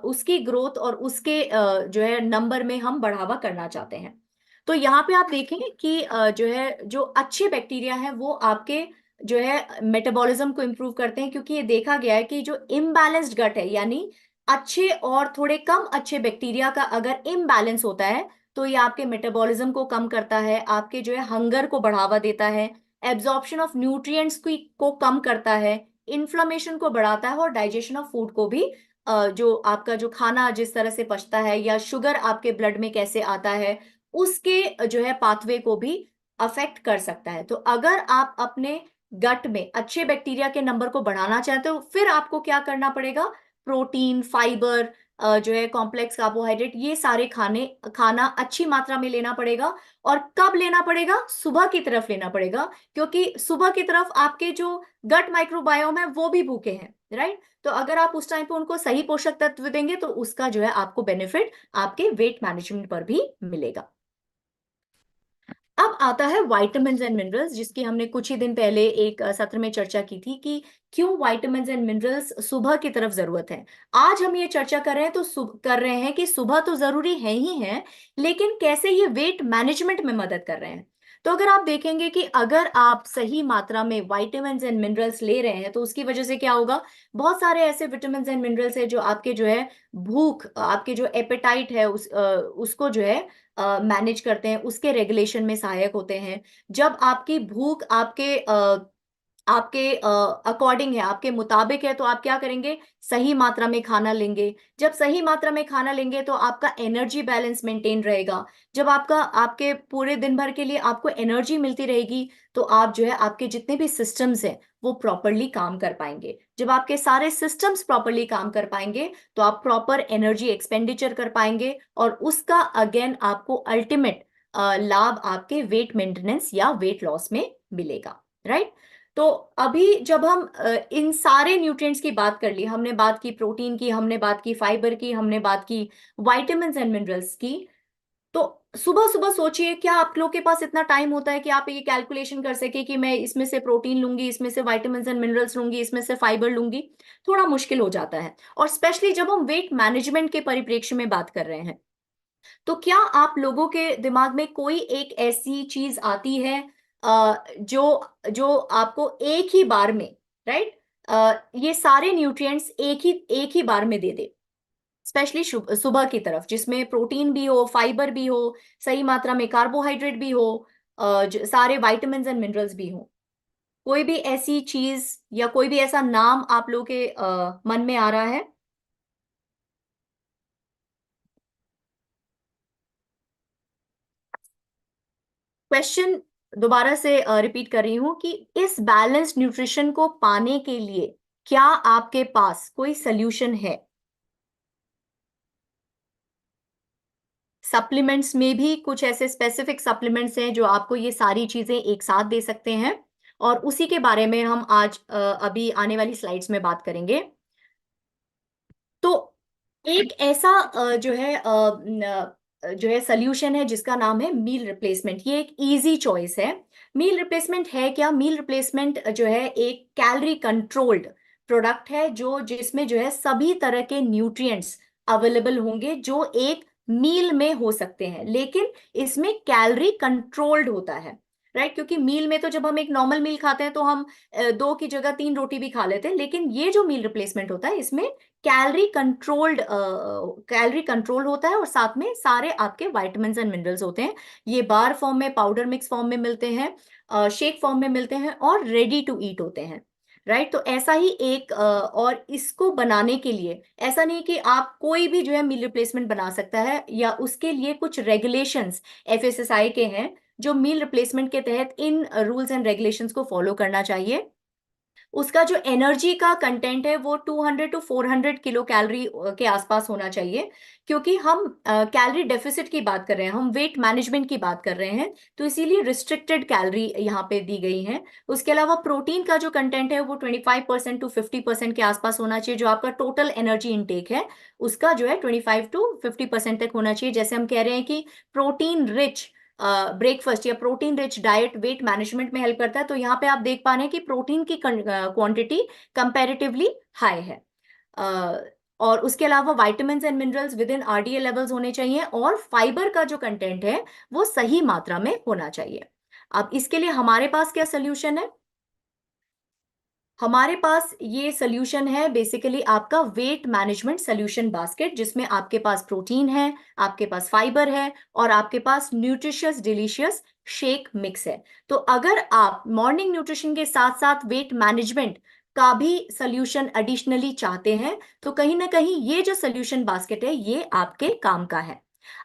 उसकी ग्रोथ और उसके जो है नंबर में हम बढ़ावा करना चाहते हैं। तो यहाँ पे आप देखें कि जो है जो अच्छे बैक्टीरिया हैं, वो आपके जो है मेटाबॉलिज्म को इम्प्रूव करते हैं, क्योंकि ये देखा गया है कि जो इम्बैलेंस्ड गट है, यानी अच्छे और थोड़े कम अच्छे बैक्टीरिया का अगर इम्बैलेंस होता है तो ये आपके मेटाबॉलिज्म को कम करता है, आपके जो है हंगर को बढ़ावा देता है, एब्जॉर्प्शन ऑफ न्यूट्रिएंट्स को कम करता है, इन्फ्लेमेशन को बढ़ाता है और डाइजेशन ऑफ फूड को भी जो आपका जो खाना जिस तरह से पचता है या शुगर आपके ब्लड में कैसे आता है उसके जो है पाथवे को भी अफेक्ट कर सकता है। तो अगर आप अपने गट में अच्छे बैक्टीरिया के नंबर को बढ़ाना चाहते हो, फिर आपको क्या करना पड़ेगा, प्रोटीन, फाइबर, जो है कॉम्प्लेक्स कार्बोहाइड्रेट, ये सारे खाना अच्छी मात्रा में लेना पड़ेगा। और कब लेना पड़ेगा, सुबह की तरफ लेना पड़ेगा, क्योंकि सुबह की तरफ आपके जो गट माइक्रोबायोम है वो भी भूखे हैं, राइट। तो अगर आप उस टाइम पे उनको सही पोषक तत्व देंगे तो उसका जो है आपको बेनिफिट आपके वेट मैनेजमेंट पर भी मिलेगा। अब आता है विटामिन्स एंड मिनरल्स, जिसकी हमने कुछ ही दिन पहले एक सत्र में चर्चा की थी कि क्यों विटामिन्स एंड मिनरल्स सुबह की तरफ जरूरत है। आज हम ये चर्चा कर रहे हैं कर रहे हैं कि सुबह तो जरूरी है ही है, लेकिन कैसे ये वेट मैनेजमेंट में मदद कर रहे हैं। तो अगर आप देखेंगे कि अगर आप सही मात्रा में विटामिन्स एंड मिनरल्स ले रहे हैं तो उसकी वजह से क्या होगा, बहुत सारे ऐसे विटामिन्स एंड मिनरल्स है जो आपके जो है भूख, आपके जो एपेटाइट है उसको जो है मैनेज करते हैं, उसके रेगुलेशन में सहायक होते हैं। जब आपकी भूख आपके अकॉर्डिंग है, आपके मुताबिक है, तो आप क्या करेंगे, सही मात्रा में खाना लेंगे। जब सही मात्रा में खाना लेंगे तो आपका एनर्जी बैलेंस मेंटेन रहेगा। जब आपके पूरे दिन भर के लिए आपको एनर्जी मिलती रहेगी तो आप जो है आपके जितने भी सिस्टम्स हैं वो प्रॉपरली काम कर पाएंगे। जब आपके सारे सिस्टम्स प्रॉपरली काम कर पाएंगे तो आप प्रॉपर एनर्जी एक्सपेंडिचर कर पाएंगे और उसका अगेन आपको अल्टीमेट लाभ आपके वेट मेंटेनेंस या वेट लॉस में मिलेगा, राइट। तो अभी जब हम इन सारे न्यूट्रिएंट्स की बात कर ली, हमने बात की प्रोटीन की, हमने बात की फाइबर की, हमने बात की विटामिन्स एंड मिनरल्स की, तो सुबह सुबह सोचिए, क्या आप लोग के पास इतना टाइम होता है कि आप ये कैलकुलेशन कर सके कि मैं इसमें से प्रोटीन लूंगी, इसमें से विटामिन्स एंड मिनरल्स लूंगी, इसमें से फाइबर लूंगी? थोड़ा मुश्किल हो जाता है। और स्पेशली जब हम वेट मैनेजमेंट के परिप्रेक्ष्य में बात कर रहे हैं, तो क्या आप लोगों के दिमाग में कोई एक ऐसी चीज आती है जो जो आपको एक ही बार में, राइट, ये सारे न्यूट्रिएंट्स एक ही बार में दे दे, स्पेशली सुबह की तरफ, जिसमें प्रोटीन भी हो, फाइबर भी हो, सही मात्रा में कार्बोहाइड्रेट भी हो, सारे विटामिन्स एंड मिनरल्स भी हो? कोई भी ऐसी चीज या कोई भी ऐसा नाम आप लोगों के मन में आ रहा है? क्वेश्चन दोबारा से रिपीट कर रही हूं कि इस बैलेंस्ड न्यूट्रिशन को पाने के लिए क्या आपके पास कोई सल्यूशन है? सप्लीमेंट्स में भी कुछ ऐसे स्पेसिफिक सप्लीमेंट्स हैं जो आपको ये सारी चीजें एक साथ दे सकते हैं, और उसी के बारे में हम आज अभी आने वाली स्लाइड्स में बात करेंगे। तो एक ऐसा जो है सल्यूशन है जिसका नाम है मील रिप्लेसमेंट। ये एक इजी चॉइस है। मील रिप्लेसमेंट है क्या? मील रिप्लेसमेंट जो है एक कैलोरी कंट्रोल्ड प्रोडक्ट है जो जिसमें जो है सभी तरह के न्यूट्रिएंट्स अवेलेबल होंगे जो एक मील में हो सकते हैं, लेकिन इसमें कैलोरी कंट्रोल्ड होता है, राइट। क्योंकि मील में तो जब हम एक नॉर्मल मील खाते हैं तो हम 2 की जगह 3 रोटी भी खा लेते हैं, लेकिन ये जो मील रिप्लेसमेंट होता है इसमें कैलोरी कंट्रोल होता है और साथ में सारे आपके विटामिन्स एंड मिनरल्स होते हैं। ये बार फॉर्म में, पाउडर मिक्स फॉर्म में मिलते हैं, शेक फॉर्म में मिलते हैं और रेडी टू ईट होते हैं, राइट। तो ऐसा ही एक और इसको बनाने के लिए ऐसा नहीं कि आप कोई भी जो है मील रिप्लेसमेंट बना सकता है, या उसके लिए कुछ रेगुलेशंस एफएसएसआई के हैं जो मील रिप्लेसमेंट के तहत इन रूल्स एंड रेगुलेशंस को फॉलो करना चाहिए। उसका जो एनर्जी का कंटेंट है वो 200 टू 400 किलो कैलोरी के आसपास होना चाहिए, क्योंकि हम कैलोरी डेफिसिट की बात कर रहे हैं, हम वेट मैनेजमेंट की बात कर रहे हैं, तो इसीलिए रिस्ट्रिक्टेड कैलोरी यहाँ पे दी गई है। उसके अलावा प्रोटीन का जो कंटेंट है वो 25% टू 50% के आसपास होना चाहिए। जो आपका टोटल एनर्जी इनटेक है उसका जो है 25 टू 50% तक होना चाहिए। जैसे हम कह रहे हैं कि प्रोटीन रिच ब्रेकफास्ट या protein rich diet weight management में हेल्प करता है, तो यहाँ पे आप देख पा रहे हैं कि प्रोटीन की क्वांटिटी कंपैरेटिवली हाई है। और उसके अलावा vitamins and minerals with in RDA levels होने चाहिए, और फाइबर का जो कंटेंट है वो सही मात्रा में होना चाहिए। अब इसके लिए हमारे पास क्या सोल्यूशन है? हमारे पास ये सोल्यूशन है बेसिकली आपका वेट मैनेजमेंट सोल्यूशन बास्केट, जिसमें आपके पास प्रोटीन है, आपके पास फाइबर है और आपके पास न्यूट्रिशियस डिलीशियस शेक मिक्स है। तो अगर आप मॉर्निंग न्यूट्रिशन के साथ साथ वेट मैनेजमेंट का भी सोल्यूशन एडिशनली चाहते हैं तो कहीं ना कहीं ये जो सोल्यूशन बास्केट है ये आपके काम का है।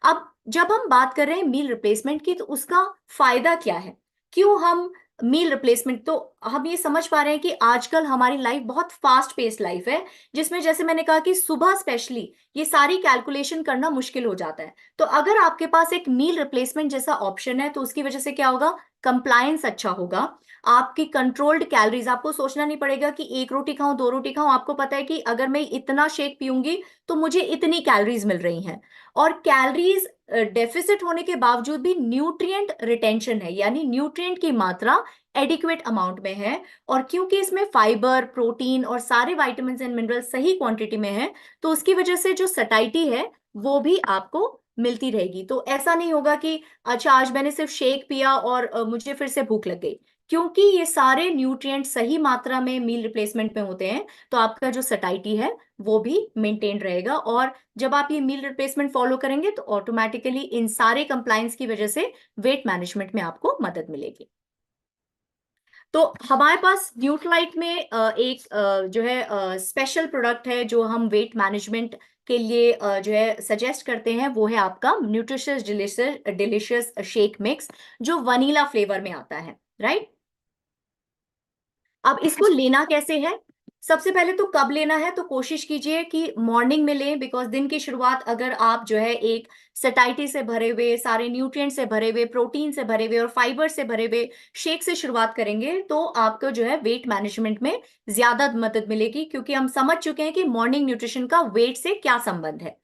अब जब हम बात कर रहे हैं मील रिप्लेसमेंट की, तो उसका फायदा क्या है, क्यों हम मील रिप्लेसमेंट, तो हम ये समझ पा रहे हैं कि आजकल हमारी लाइफ बहुत फास्ट पेस्ड लाइफ है, जिसमें जैसे मैंने कहा कि सुबह स्पेशली ये सारी कैलकुलेशन करना मुश्किल हो जाता है। तो अगर आपके पास एक मील रिप्लेसमेंट जैसा ऑप्शन है तो उसकी वजह से क्या होगा, कंप्लायंस अच्छा होगा, आपकी कंट्रोल्ड कैलोरीज, आपको सोचना नहीं पड़ेगा कि एक रोटी खाऊं दो रोटी खाऊं, आपको पता है कि अगर मैं इतना शेक पीऊंगी तो मुझे इतनी कैलोरीज मिल रही हैं। और कैलोरीज डेफिसिट होने के बावजूद भी न्यूट्रिएंट रिटेंशन है, यानी न्यूट्रिएंट की मात्रा एडिक्वेट अमाउंट में है। और क्योंकि इसमें फाइबर प्रोटीन और सारे विटामिन एंड मिनरल सही क्वांटिटी में है तो उसकी वजह से जो सटाइटी है वो भी आपको मिलती रहेगी। तो ऐसा नहीं होगा कि अच्छा आज मैंने सिर्फ शेक पिया और मुझे फिर से भूख लग गई, क्योंकि ये सारे न्यूट्रिएंट सही मात्रा में मील रिप्लेसमेंट में होते हैं तो आपका जो सटाइटी है वो भी मेंटेन रहेगा। और जब आप ये मील रिप्लेसमेंट फॉलो करेंगे तो ऑटोमेटिकली इन सारे कंप्लायंस की वजह से वेट मैनेजमेंट में आपको मदद मिलेगी। तो हमारे पास न्यूट्रालाइट में एक जो है स्पेशल प्रोडक्ट है जो हम वेट मैनेजमेंट के लिए जो है सजेस्ट करते हैं, वो है आपका न्यूट्रिशियस डिलीशियस शेक मिक्स, जो वनीला फ्लेवर में आता है, राइट। अब इसको लेना कैसे है, सबसे पहले तो कब लेना है, तो कोशिश कीजिए कि मॉर्निंग में लें, बिकॉज दिन की शुरुआत अगर आप जो है एक सटाइटी से भरे हुए, सारे न्यूट्रिएंट से भरे हुए, प्रोटीन से भरे हुए और फाइबर से भरे हुए शेक से शुरुआत करेंगे तो आपको जो है वेट मैनेजमेंट में ज्यादा मदद मिलेगी, क्योंकि हम समझ चुके हैं कि मॉर्निंग न्यूट्रिशन का वेट से क्या संबंध है।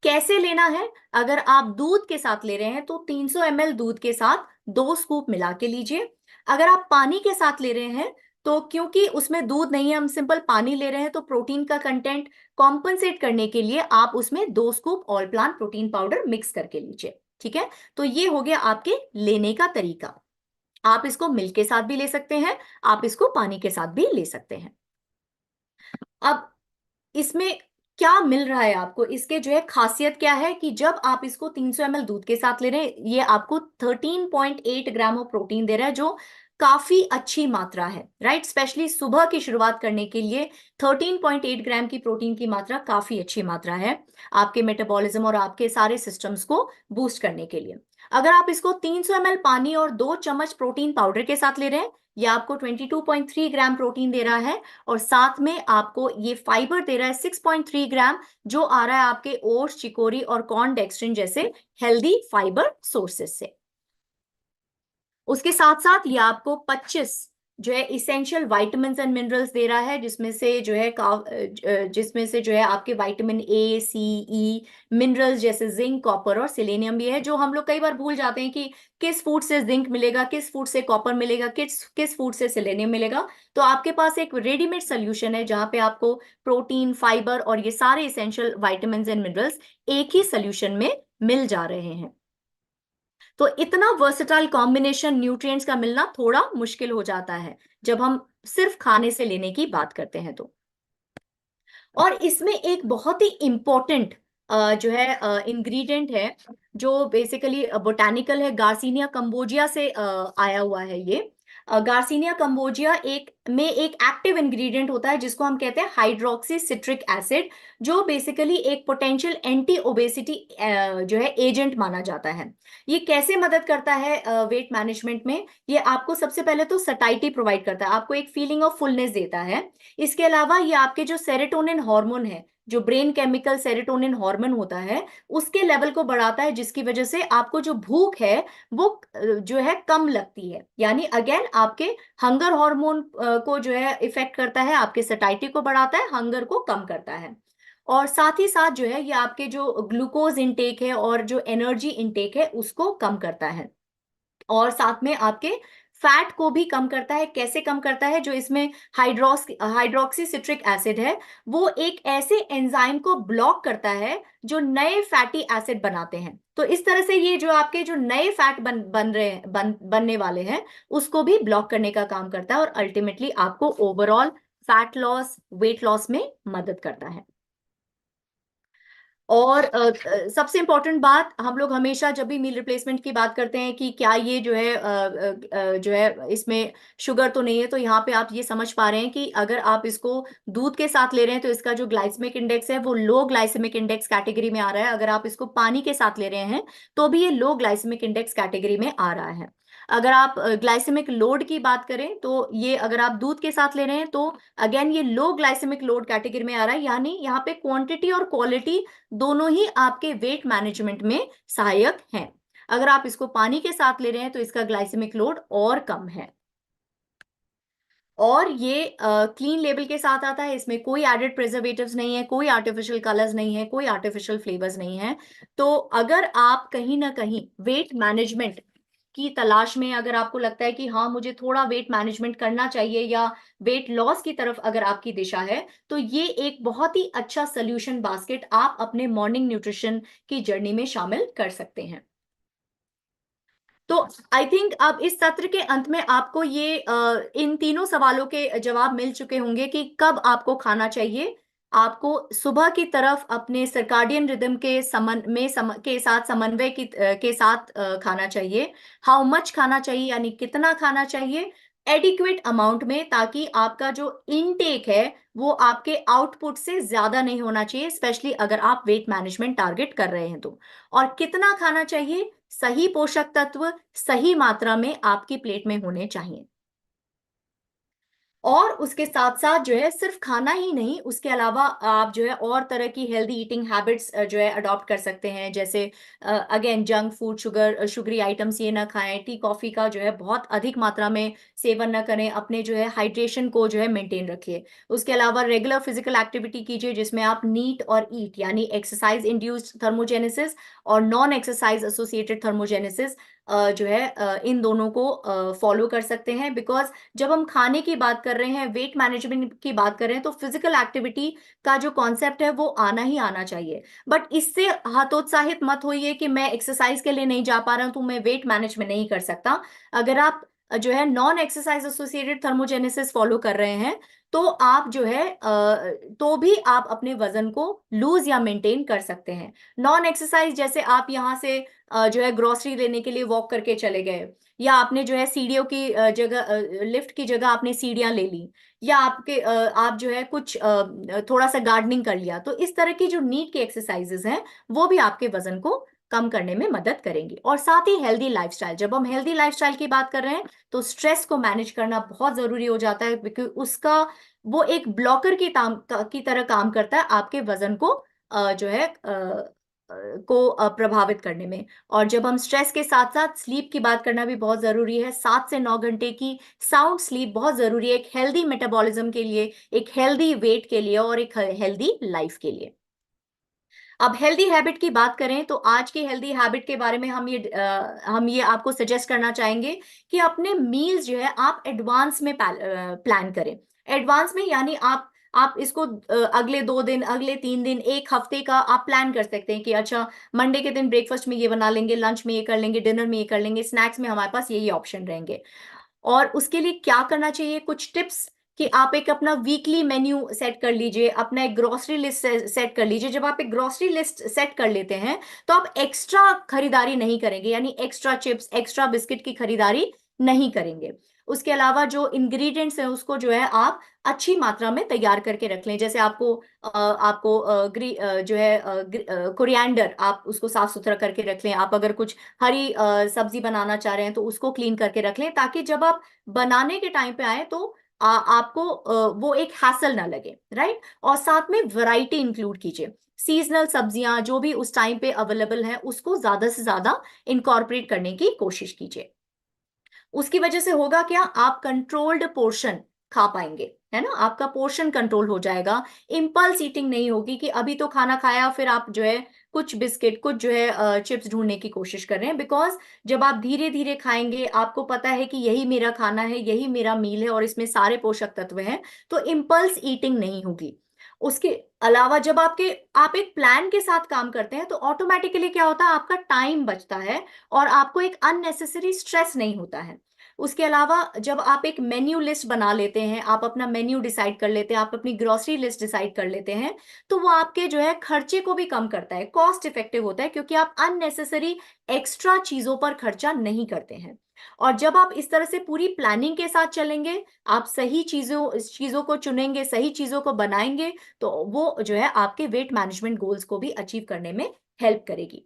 कैसे लेना है, अगर आप दूध के साथ ले रहे हैं तो 300 ml दूध के साथ 2 स्कूप मिला के लीजिए। अगर आप पानी के साथ ले रहे हैं तो क्योंकि उसमें दूध नहीं है, हम सिंपल पानी ले रहे हैं, तो प्रोटीन का कंटेंट कॉम्पनसेट करने के लिए आप उसमें 2 scoop all plan protein powder mix करके लीजिए, ठीक है। तो ये हो गया आपके लेने का तरीका। आप इसको मिल्क के साथ भी ले सकते हैं, आप इसको पानी के साथ भी ले सकते हैं। अब इसमें क्या मिल रहा है आपको, इसके जो है खासियत क्या है कि जब आप इसको 300 ml दूध के साथ ले रहे हैं, ये आपको 13.8 ग्राम ऑफ प्रोटीन दे रहा है, जो काफी अच्छी मात्रा है, राइट। स्पेशली सुबह की शुरुआत करने के लिए 13.8 ग्राम की प्रोटीन की मात्रा काफी अच्छी मात्रा है आपके मेटाबॉलिज्म और आपके सारे सिस्टम्स को बूस्ट करने के लिए। अगर आप इसको 300 ml पानी और 2 चम्मच प्रोटीन पाउडर के साथ ले रहे हैं, ये आपको 22.3 ग्राम प्रोटीन दे रहा है और साथ में आपको ये फाइबर दे रहा है 6.3 ग्राम, जो आ रहा है आपके ओट्स, चिकोरी और कॉर्न डेक्स्ट्रिन जैसे हेल्दी फाइबर सोर्सेस से। उसके साथ साथ ये आपको 25 जो है इसेंशियल विटामिन्स एंड मिनरल्स दे रहा है, जिसमें से जो है आपके vitamin A, C, E, minerals जैसे जिंक, कॉपर और सेलेनियम भी है, जो हम लोग कई बार भूल जाते हैं कि किस फूड से जिंक मिलेगा, किस फूड से कॉपर मिलेगा, किस फूड से सेलेनियम मिलेगा। तो आपके पास एक रेडीमेड सोल्यूशन है जहां पे आपको प्रोटीन, फाइबर और ये सारे इसेंशियल विटामिन्स एंड मिनरल्स एक ही सोल्यूशन में मिल जा रहे हैं। तो इतना वर्सेटाइल कॉम्बिनेशन न्यूट्रिएंट्स का मिलना थोड़ा मुश्किल हो जाता है जब हम सिर्फ खाने से लेने की बात करते हैं तो। और इसमें एक बहुत ही इंपॉर्टेंट जो है इंग्रेडिएंट है, जो बेसिकली बोटानिकल है, गार्सिनिया कंबोजिया से आया हुआ है ये। गार्सिनिया कंबोजिया एक एक्टिव इंग्रेडिएंट होता है जिसको हम कहते हैं हाइड्रोक्सी सिट्रिक एसिड, जो बेसिकली एक पोटेंशियल एंटी ओबेसिटी जो है एजेंट माना जाता है। ये कैसे मदद करता है वेट मैनेजमेंट में, ये आपको सबसे पहले तो सटाइटी प्रोवाइड करता है, आपको एक फीलिंग ऑफ फुलनेस देता है। इसके अलावा ये आपके जो सेरोटोनिन हार्मोन है, जो ब्रेन केमिकल सेरोटोनिन हार्मोन होता है, उसके लेवल को बढ़ाता है, जिसकी वजह से आपको जो भूख है वो जो है कम लगती है। यानी अगेन आपके हंगर हार्मोन को जो है इफेक्ट करता है, आपके सटाइटी को बढ़ाता है, हंगर को कम करता है। और साथ ही साथ जो है ये आपके जो ग्लूकोज इनटेक है और जो एनर्जी इनटेक है उसको कम करता है। और साथ में आपके फैट को भी कम करता है। कैसे कम करता है, जो इसमें हाइड्रोक्सी सिट्रिक एसिड है, वो एक ऐसे एंजाइम को ब्लॉक करता है जो नए फैटी एसिड बनाते हैं। तो इस तरह से ये जो आपके जो नए फैट बनने वाले हैं उसको भी ब्लॉक करने का काम करता है और अल्टीमेटली आपको overall fat loss, weight loss में मदद करता है। और सबसे इंपॉर्टेंट बात, हम लोग हमेशा जब भी मील रिप्लेसमेंट की बात करते हैं कि क्या ये जो है इसमें शुगर तो नहीं है, तो यहाँ पे आप ये समझ पा रहे हैं कि अगर आप इसको दूध के साथ ले रहे हैं तो इसका जो ग्लाइसेमिक इंडेक्स है वो लो ग्लाइसेमिक इंडेक्स कैटेगरी में आ रहा है। अगर आप इसको पानी के साथ ले रहे हैं तो भी ये लो ग्लाइसेमिक इंडेक्स कैटेगरी में आ रहा है। अगर आप ग्लाइसेमिक लोड की बात करें तो ये अगर आप दूध के साथ ले रहे हैं तो अगेन ये लो ग्लाइसेमिक लोड कैटेगरी में आ रहा है, यानी यहाँ पे क्वांटिटी और क्वालिटी दोनों ही आपके वेट मैनेजमेंट में सहायक हैं। अगर आप इसको पानी के साथ ले रहे हैं तो इसका ग्लाइसेमिक लोड और कम है। और ये क्लीन लेबल के साथ आता है, इसमें कोई एडेड प्रिजर्वेटिव्स नहीं है, कोई आर्टिफिशियल कलर्स नहीं है, कोई आर्टिफिशियल फ्लेवर्स नहीं है। तो अगर आप कहीं ना कहीं वेट मैनेजमेंट की तलाश में, अगर आपको लगता है कि हाँ मुझे थोड़ा वेट मैनेजमेंट करना चाहिए या वेट लॉस की तरफ अगर आपकी दिशा है, तो ये एक बहुत ही अच्छा सोल्यूशन बास्केट आप अपने मॉर्निंग न्यूट्रिशन की जर्नी में शामिल कर सकते हैं। तो आई थिंक अब इस सत्र के अंत में आपको ये इन तीनों सवालों के जवाब मिल चुके होंगे कि कब आपको खाना चाहिए। आपको सुबह की तरफ अपने सर्काडियन रिदम के के साथ समन्वय के साथ खाना चाहिए। हाउ मच खाना चाहिए, यानी कितना खाना चाहिए, एडिक्वेट अमाउंट में, ताकि आपका जो इनटेक है वो आपके आउटपुट से ज्यादा नहीं होना चाहिए, स्पेशली अगर आप वेट मैनेजमेंट टारगेट कर रहे हैं तो। और कितना खाना चाहिए, सही पोषक तत्व सही मात्रा में आपकी प्लेट में होने चाहिए। और उसके साथ साथ जो है सिर्फ खाना ही नहीं, उसके अलावा आप जो है और तरह की हेल्दी ईटिंग हैबिट्स जो है अडॉप्ट कर सकते हैं। जैसे again junk food, sugary items ये ना खाएं, टी कॉफी का जो है बहुत अधिक मात्रा में सेवन ना करें, अपने जो है हाइड्रेशन को जो है मेंटेन रखिए। उसके अलावा रेगुलर फिजिकल एक्टिविटी कीजिए जिसमें आप नीट और ईट यानी एक्सरसाइज इंड्यूस्ड थर्मोजेनेसिस और नॉन एक्सरसाइज एसोसिएटेड थर्मोजेनेसिस जो है इन दोनों को फॉलो कर सकते हैं। बिकॉज जब हम खाने की बात कर रहे हैं, वेट मैनेजमेंट की बात कर रहे हैं, तो फिजिकल एक्टिविटी का जो कॉन्सेप्ट है वो आना ही आना चाहिए। बट इससे हतोत्साहित मत होइए कि मैं एक्सरसाइज के लिए नहीं जा पा रहा हूं तो मैं वेट मैनेजमेंट नहीं कर सकता। अगर आप जो है non exercise associated thermogenesis follow कर रहे हैं तो आप जो है तो भी आप अपने वजन को लूज या मेंटेन कर सकते हैं। नॉन एक्सरसाइज जैसे आप यहाँ से जो है ग्रोसरी लेने के लिए वॉक करके चले गए, या आपने जो है सीढ़ियों की जगह लिफ्ट की जगह आपने सीढ़ियां ले ली, या आप जो है कुछ थोड़ा सा गार्डनिंग कर लिया, तो इस तरह की जो नीड की एक्सरसाइजेस हैं वो भी आपके वजन को कम करने में मदद करेंगी। और साथ ही हेल्दी लाइफस्टाइल, जब हम हेल्दी लाइफस्टाइल की बात कर रहे हैं तो स्ट्रेस को मैनेज करना बहुत जरूरी हो जाता है, क्योंकि उसका वो एक ब्लॉकर की तरह काम करता है आपके वजन को जो है प्रभावित करने में। और जब हम स्ट्रेस के साथ साथ स्लीप की बात करना भी बहुत जरूरी है, 7 से 9 घंटे की साउंड स्लीप बहुत जरूरी है एक हेल्दी मेटाबॉलिज्म के लिए, एक हेल्दी वेट के लिए और एक हेल्दी लाइफ के लिए। अब हेल्दी हैबिट की बात करें तो आज की हेल्दी हैबिट के बारे में हम ये आपको सजेस्ट करना चाहेंगे कि अपने मील्स जो है आप एडवांस में प्लान करें। एडवांस में यानी आप इसको अगले 2 दिन, अगले 3 दिन, एक हफ्ते का आप प्लान कर सकते हैं कि अच्छा मंडे के दिन ब्रेकफास्ट में ये बना लेंगे, लंच में ये कर लेंगे, डिनर में ये कर लेंगे, स्नैक्स में हमारे पास यही ऑप्शन रहेंगे। और उसके लिए क्या करना चाहिए, कुछ टिप्स कि आप एक अपना वीकली मेन्यू सेट कर लीजिए, अपना एक ग्रोसरी लिस्ट सेट कर लीजिए। जब आप एक ग्रोसरी लिस्ट सेट कर लेते हैं तो आप एक्स्ट्रा खरीदारी नहीं करेंगे, यानी एक्स्ट्रा चिप्स, एक्स्ट्रा बिस्किट की खरीदारी नहीं करेंगे। उसके अलावा जो इंग्रेडिएंट्स हैं उसको जो है आप अच्छी मात्रा में तैयार करके रख लें। जैसे जो है कोरिएंडर, आप उसको साफ सुथरा करके रख लें। आप अगर कुछ हरी सब्जी बनाना चाह रहे हैं तो उसको क्लीन करके रख लें, ताकि जब आप बनाने के टाइम पे आए तो आपको वो एक हैसल ना लगे, राइट। और साथ में वैरायटी इंक्लूड कीजिए, सीजनल सब्जियां जो भी उस टाइम पे अवेलेबल हैं उसको ज्यादा से ज्यादा इनकॉर्पोरेट करने की कोशिश कीजिए। उसकी वजह से होगा क्या, आप कंट्रोल्ड पोर्शन खा पाएंगे, है ना, आपका पोर्शन कंट्रोल हो जाएगा। इम्पल्स ईटिंग नहीं होगी कि अभी तो खाना खाया फिर आप जो है कुछ बिस्किट, कुछ जो है चिप्स ढूंढने की कोशिश कर रहे हैं। बिकॉज जब आप धीरे धीरे खाएंगे, आपको पता है कि यही मेरा खाना है, यही मेरा मील है और इसमें सारे पोषक तत्व हैं, तो इम्पल्स ईटिंग नहीं होगी। उसके अलावा जब आप एक प्लान के साथ काम करते हैं तो ऑटोमेटिकली क्या होता है, आपका टाइम बचता है और आपको एक अननेसेसरी स्ट्रेस नहीं होता है। उसके अलावा जब आप एक मेन्यू लिस्ट बना लेते हैं, आप अपना मेन्यू डिसाइड कर लेते हैं, आप अपनी ग्रोसरी लिस्ट डिसाइड कर लेते हैं, तो वो आपके जो है खर्चे को भी कम करता है, कॉस्ट इफेक्टिव होता है, क्योंकि आप अननेसेसरी एक्स्ट्रा चीजों पर खर्चा नहीं करते हैं। और जब आप इस तरह से पूरी प्लानिंग के साथ चलेंगे, आप सही चीजों को चुनेंगे, सही चीजों को बनाएंगे, तो वो जो है आपके वेट मैनेजमेंट गोल्स को भी अचीव करने में हेल्प करेगी।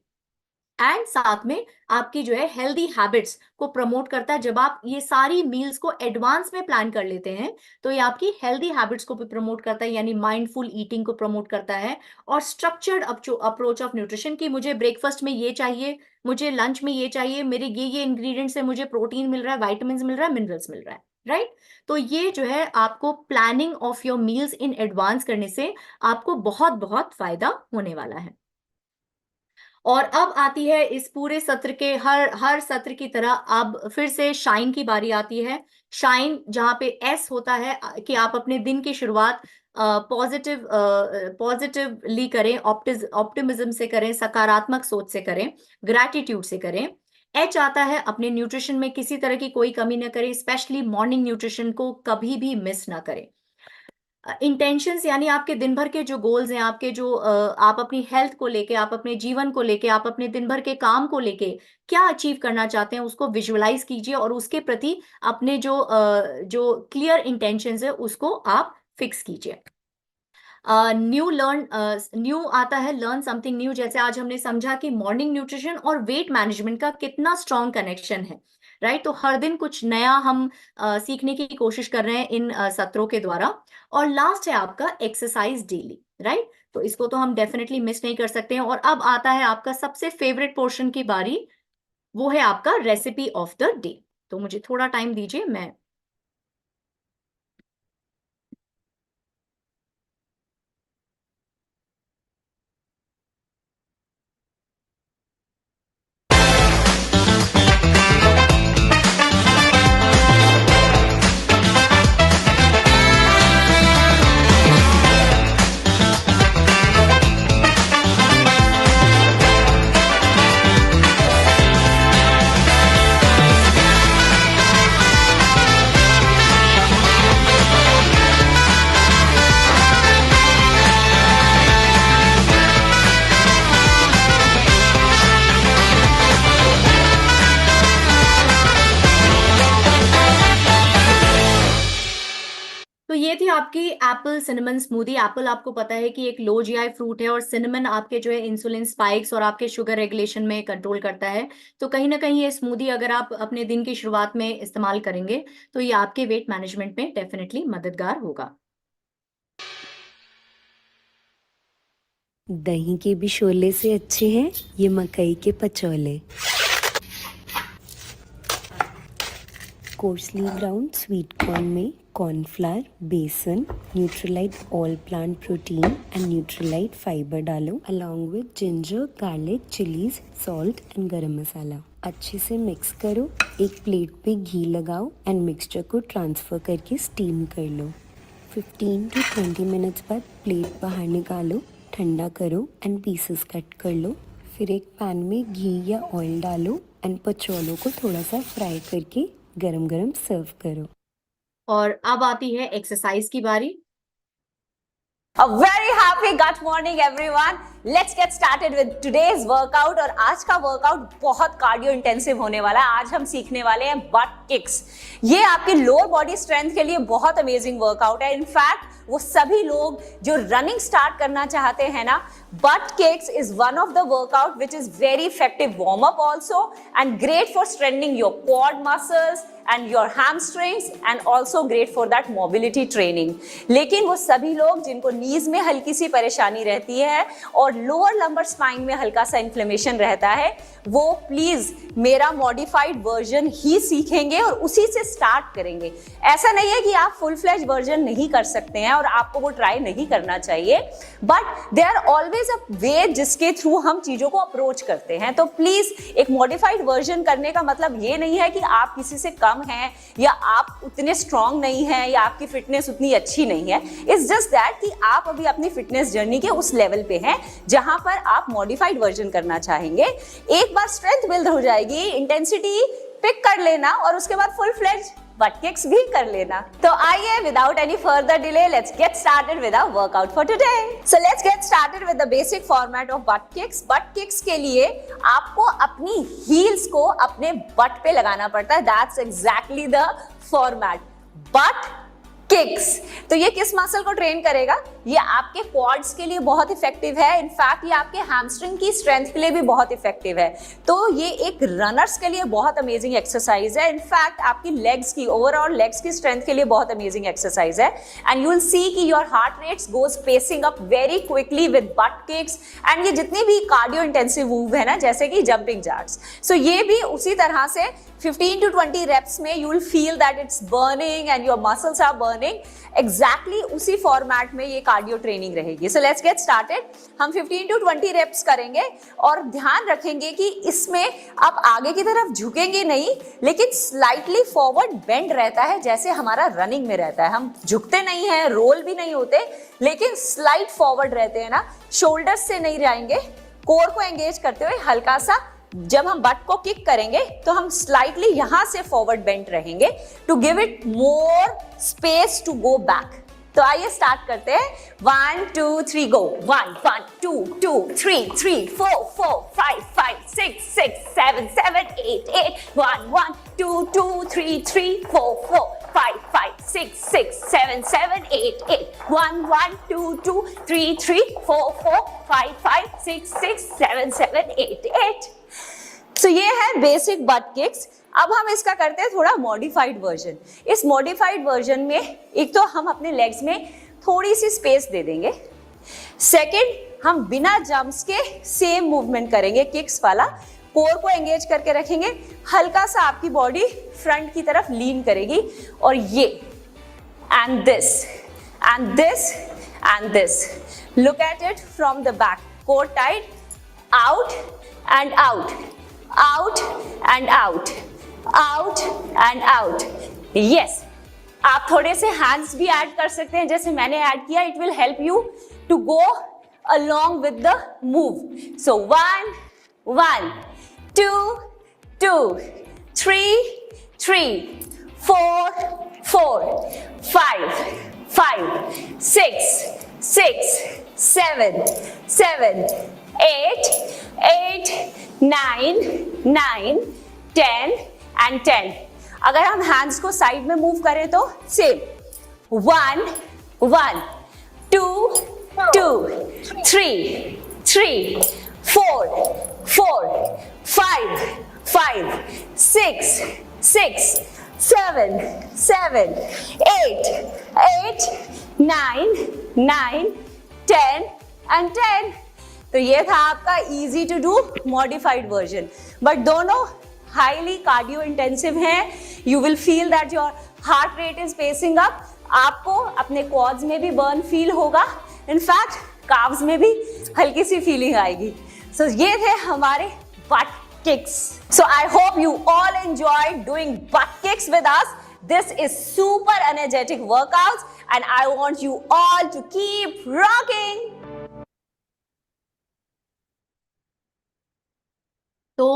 एंड साथ में आपकी जो है हेल्दी हैबिट्स को प्रमोट करता है। जब आप ये सारी मील्स को एडवांस में प्लान कर लेते हैं, तो ये आपकी हेल्दी हैबिट्स को भी प्रमोट करता है, यानी माइंडफुल ईटिंग को प्रमोट करता है, और स्ट्रक्चर्ड अप्रोच ऑफ न्यूट्रिशन की मुझे ब्रेकफास्ट में ये चाहिए, मुझे लंच में ये चाहिए, मेरे ये इंग्रेडिएंट्स से मुझे प्रोटीन मिल रहा है, वाइटामिन मिल रहा है, मिनरल्स मिल रहा है, राइट। तो ये जो है आपको planning of your meals in advance करने से आपको बहुत बहुत फायदा होने वाला है। और अब आती है इस पूरे सत्र के हर सत्र की तरह अब फिर से शाइन की बारी आती है। शाइन जहां पे एस होता है कि आप अपने दिन की शुरुआत पॉजिटिवली करें, ऑप्टिमिज्म से करें, सकारात्मक सोच से करें, ग्रैटिट्यूड से करें। एच आता है अपने न्यूट्रिशन में किसी तरह की कोई कमी ना करें, स्पेशली मॉर्निंग न्यूट्रिशन को कभी भी मिस ना करें। इंटेंशंस यानी आपके दिन भर के जो गोल्स हैं, आपके जो आप अपनी हेल्थ को लेके, आप अपने जीवन को लेके, आप अपने दिन भर के काम को लेके क्या अचीव करना चाहते हैं, उसको विजुअलाइज कीजिए और उसके प्रति अपने जो क्लियर इंटेंशंस है उसको आप फिक्स कीजिए। न्यू आता है लर्न समथिंग न्यू। जैसे आज हमने समझा कि मॉर्निंग न्यूट्रिशन और वेट मैनेजमेंट का कितना स्ट्रॉन्ग कनेक्शन है, राइट। तो हर दिन कुछ नया हम सीखने की कोशिश कर रहे हैं इन सत्रों के द्वारा। और लास्ट है आपका एक्सरसाइज डेली, राइट। तो इसको तो हम डेफिनेटली मिस नहीं कर सकते हैं। और अब आता है आपका सबसे फेवरेट पोर्शन की बारी, वो है आपका रेसिपी ऑफ द डे। तो मुझे थोड़ा टाइम दीजिए, मैं ये थी आपकी एप्पल सिनेमन स्मूदी। एप्पल आपको पता है कि एक लो जीआई फ्रूट है, और सिनेमन आपके जो है इंसुलिन स्पाइक्स और आपके शुगर रेगुलेशन में कंट्रोल करता है। तो कहीं ना कहीं ये स्मूदी अगर आप अपने दिन की शुरुआत में इस्तेमाल करेंगे तो ये आपके वेट मैनेजमेंट में डेफिनेटली मददगार होगा। दही के भी शोले से अच्छे हैं ये मकई के पचौले। कोर्सली ग्राउंड स्वीट कॉर्न में cornflour, besan, Nutrilite all plant protein and Nutrilite fibre डालो along with ginger, garlic, chillies, salt and garam masala. अच्छे से मिक्स करो। एक प्लेट पे घी लगाओ एंड मिक्सचर को ट्रांसफ़र करके स्टीम कर लो। 15 to 20 मिनट्स बाद प्लेट बाहर निकालो, ठंडा करो एंड पीसेस कट कर लो। फिर एक पैन में घी या ऑयल डालो एंड पचौलों को थोड़ा सा फ्राई करके गरम गरम सर्व करो। और अब आती है एक्सरसाइज की बारी। A very happy gut morning everyone. Let's get started with today's workout. और आज का वर्कआउट बहुत कार्डियो इंटेंसिव होने वाला है। आज हम सीखने वाले हैं बट किक्स। ये आपके लोअर बॉडी स्ट्रेंथ के लिए बहुत अमेजिंग वर्कआउट है। इनफैक्ट वो सभी लोग जो रनिंग स्टार्ट करना चाहते हैं ना, butt kicks is one of the workout which is very effective warm up also and great for strengthening your quad muscles and your hamstrings and also great for that mobility training. लेकिन वो सभी लोग जिनको नीज में हल्की सी परेशानी रहती है और लोअर लंबर स्पाइन में हल्का सा इन्फ्लेमेशन रहता है, वो प्लीज मेरा मॉडिफाइड वर्जन ही सीखेंगे और उसी से स्टार्ट करेंगे। ऐसा नहीं है कि आप फुल फ्लैश वर्जन नहीं कर सकते हैं और आपको वो ट्राई नहीं करना चाहिए, but they are always a way जिसके थ्रू हम चीजों को अप्रोच करते हैं। तो प्लीज एक मॉडिफाइड वर्जन करने का मतलब ये नहीं है कि आप किसी से कम हैं या आप उतने स्ट्रांग नहीं हैं या आपकी फिटनेस उतनी अच्छी नहीं है। इट्स जस्ट दैट कि आप अभी अपनी फिटनेस जर्नी के उस लेवल पे हैं जहां पर आप मॉडिफाइड वर्जन करना चाहेंगे। एक बार स्ट्रेंथ बिल्ड हो जाएगी, इंटेंसिटी पिक कर लेना और उसके बाद फुल फ्लेज बट किक्स भी कर लेना। तो आइए without any further delay let's get started with our workout for today. So let's get started with the basic format of butt kicks. Butt kicks के लिए आपको अपनी हील्स को अपने बट पे लगाना पड़ता है, that's exactly the format, but kicks. तो ये किस मसल को ट्रेन करेगा? ये आपके क्वाड्स के लिए बहुत इफेक्टिव है, इनफैक्ट ये आपके हैमस्ट्रिंग की स्ट्रेंथ के लिए भी बहुत इफेक्टिव है। तो ये एक रनर्स के लिए बहुत अमेजिंग एक्सरसाइज है, इनफैक्ट आपकी लेग्स की ओवरऑल लेग्स की स्ट्रेंथ के लिए बहुत अमेजिंग एक्सरसाइज है। एंड यू विल सी कि your heart rates goes pacing up very quickly with but kicks. And ये जितनी भी कार्डियो इंटेंसिव मूव है ना, जैसे कि जंपिंग जैक्स, सो ये भी उसी तरह से 15 to 20 reps में you will feel that it's burning and your muscles are burning, exactly उसी फॉर्मेट में ये कार्डियो ट्रेनिंग रहेगी। So let's get started। हम 15 to 20 reps करेंगे और ध्यान रखेंगे कि इसमें आप आगे की तरफ झुकेंगे नहीं, लेकिन स्लाइटली फॉरवर्ड बेंड रहता है जैसे हमारा रनिंग में रहता है। हम झुकते नहीं हैं, रोल भी नहीं होते, लेकिन स्लाइट फॉरवर्ड रहते हैं ना, शोल्डर्स से नहीं रहेंगे, कोर को एंगेज करते हुए हल्का सा। जब हम बट को किक करेंगे तो हम स्लाइटली यहां से फॉरवर्ड बेंट रहेंगे to give it more space to go back. तो आइए स्टार्ट करते हैं। 1 2 3 गो। 1 1 2 2 3 3 4 4 5 5 6 6 7 7 8 8 1 1 2 2 3 3 4 4 5 5 6 6 7 7 8 8 1 1 2 2 3 3 4 4 5 5 6 6 7 7 8 8। So, ये है बेसिक बट किक्स। अब हम इसका करते हैं थोड़ा मॉडिफाइड वर्जन। इस मॉडिफाइड वर्जन में एक तो हम अपने लेग्स में थोड़ी सी स्पेस दे देंगे, सेकंड हम बिना जंप्स के सेम मूवमेंट करेंगे किक्स वाला, कोर को एंगेज करके रखेंगे, हल्का सा आपकी बॉडी फ्रंट की तरफ लीन करेगी और ये and this and this and this. Look at it from the back, core tight, out and out, out and out, out and out। yes, आप थोड़े से hands भी ऐड कर सकते हैं जैसे मैंने ऐड किया। it will help you to go along with the move। so 1 1 2 2 3 3 4 4 5 5 6 6 7 7 8 8 9 9 10 and 10। अगर हम हैंड्स को साइड में मूव करें तो सेम 1 1 2 2 3 3 4 4 5 5 6 6 7 7 8 8 9 9 10 and 10। तो ये था आपका easy to do modified version, but दोनों हाईली कार्डियो इंटेंसिव हैं। You will feel that your heart rate is pacing up, आपको अपने क्वाड्स में भी बर्न फील होगा, इनफैक्ट काव्स में भी हल्की सी फीलिंग आएगी। सो ये थे हमारे but kicks. So I hope you all enjoyed doing but kicks with us. This is super energetic workouts and I want you all to keep rocking। तो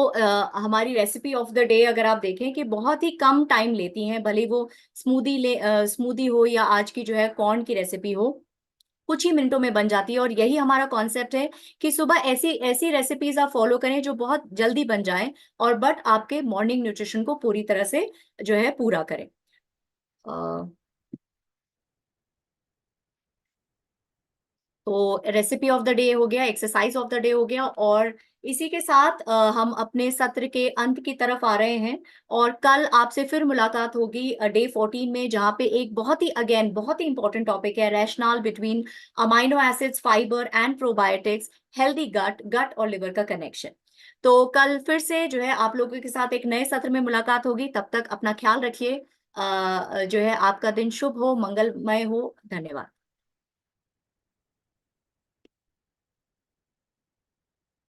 हमारी रेसिपी ऑफ द डे अगर आप देखें कि बहुत ही कम टाइम लेती हैं, भले वो स्मूदी हो या आज की जो है कॉर्न की रेसिपी हो, कुछ ही मिनटों में बन जाती है। और यही हमारा कॉन्सेप्ट है कि सुबह ऐसी रेसिपीज आप फॉलो करें जो बहुत जल्दी बन जाएं और बट आपके मॉर्निंग न्यूट्रिशन को पूरी तरह से जो है पूरा करें। तो रेसिपी ऑफ द डे हो गया, एक्सरसाइज ऑफ द डे हो गया, और इसी के साथ हम अपने सत्र के अंत की तरफ आ रहे हैं। और कल आपसे फिर मुलाकात होगी डे 14 में, जहाँ पे एक बहुत ही इंपॉर्टेंट टॉपिक है, rational between amino acids, fibre and probiotics, healthy gut और लिवर का कनेक्शन। तो कल फिर से जो है आप लोगों के साथ एक नए सत्र में मुलाकात होगी। तब तक अपना ख्याल रखिए। जो है आपका दिन शुभ हो, मंगलमय हो। धन्यवाद।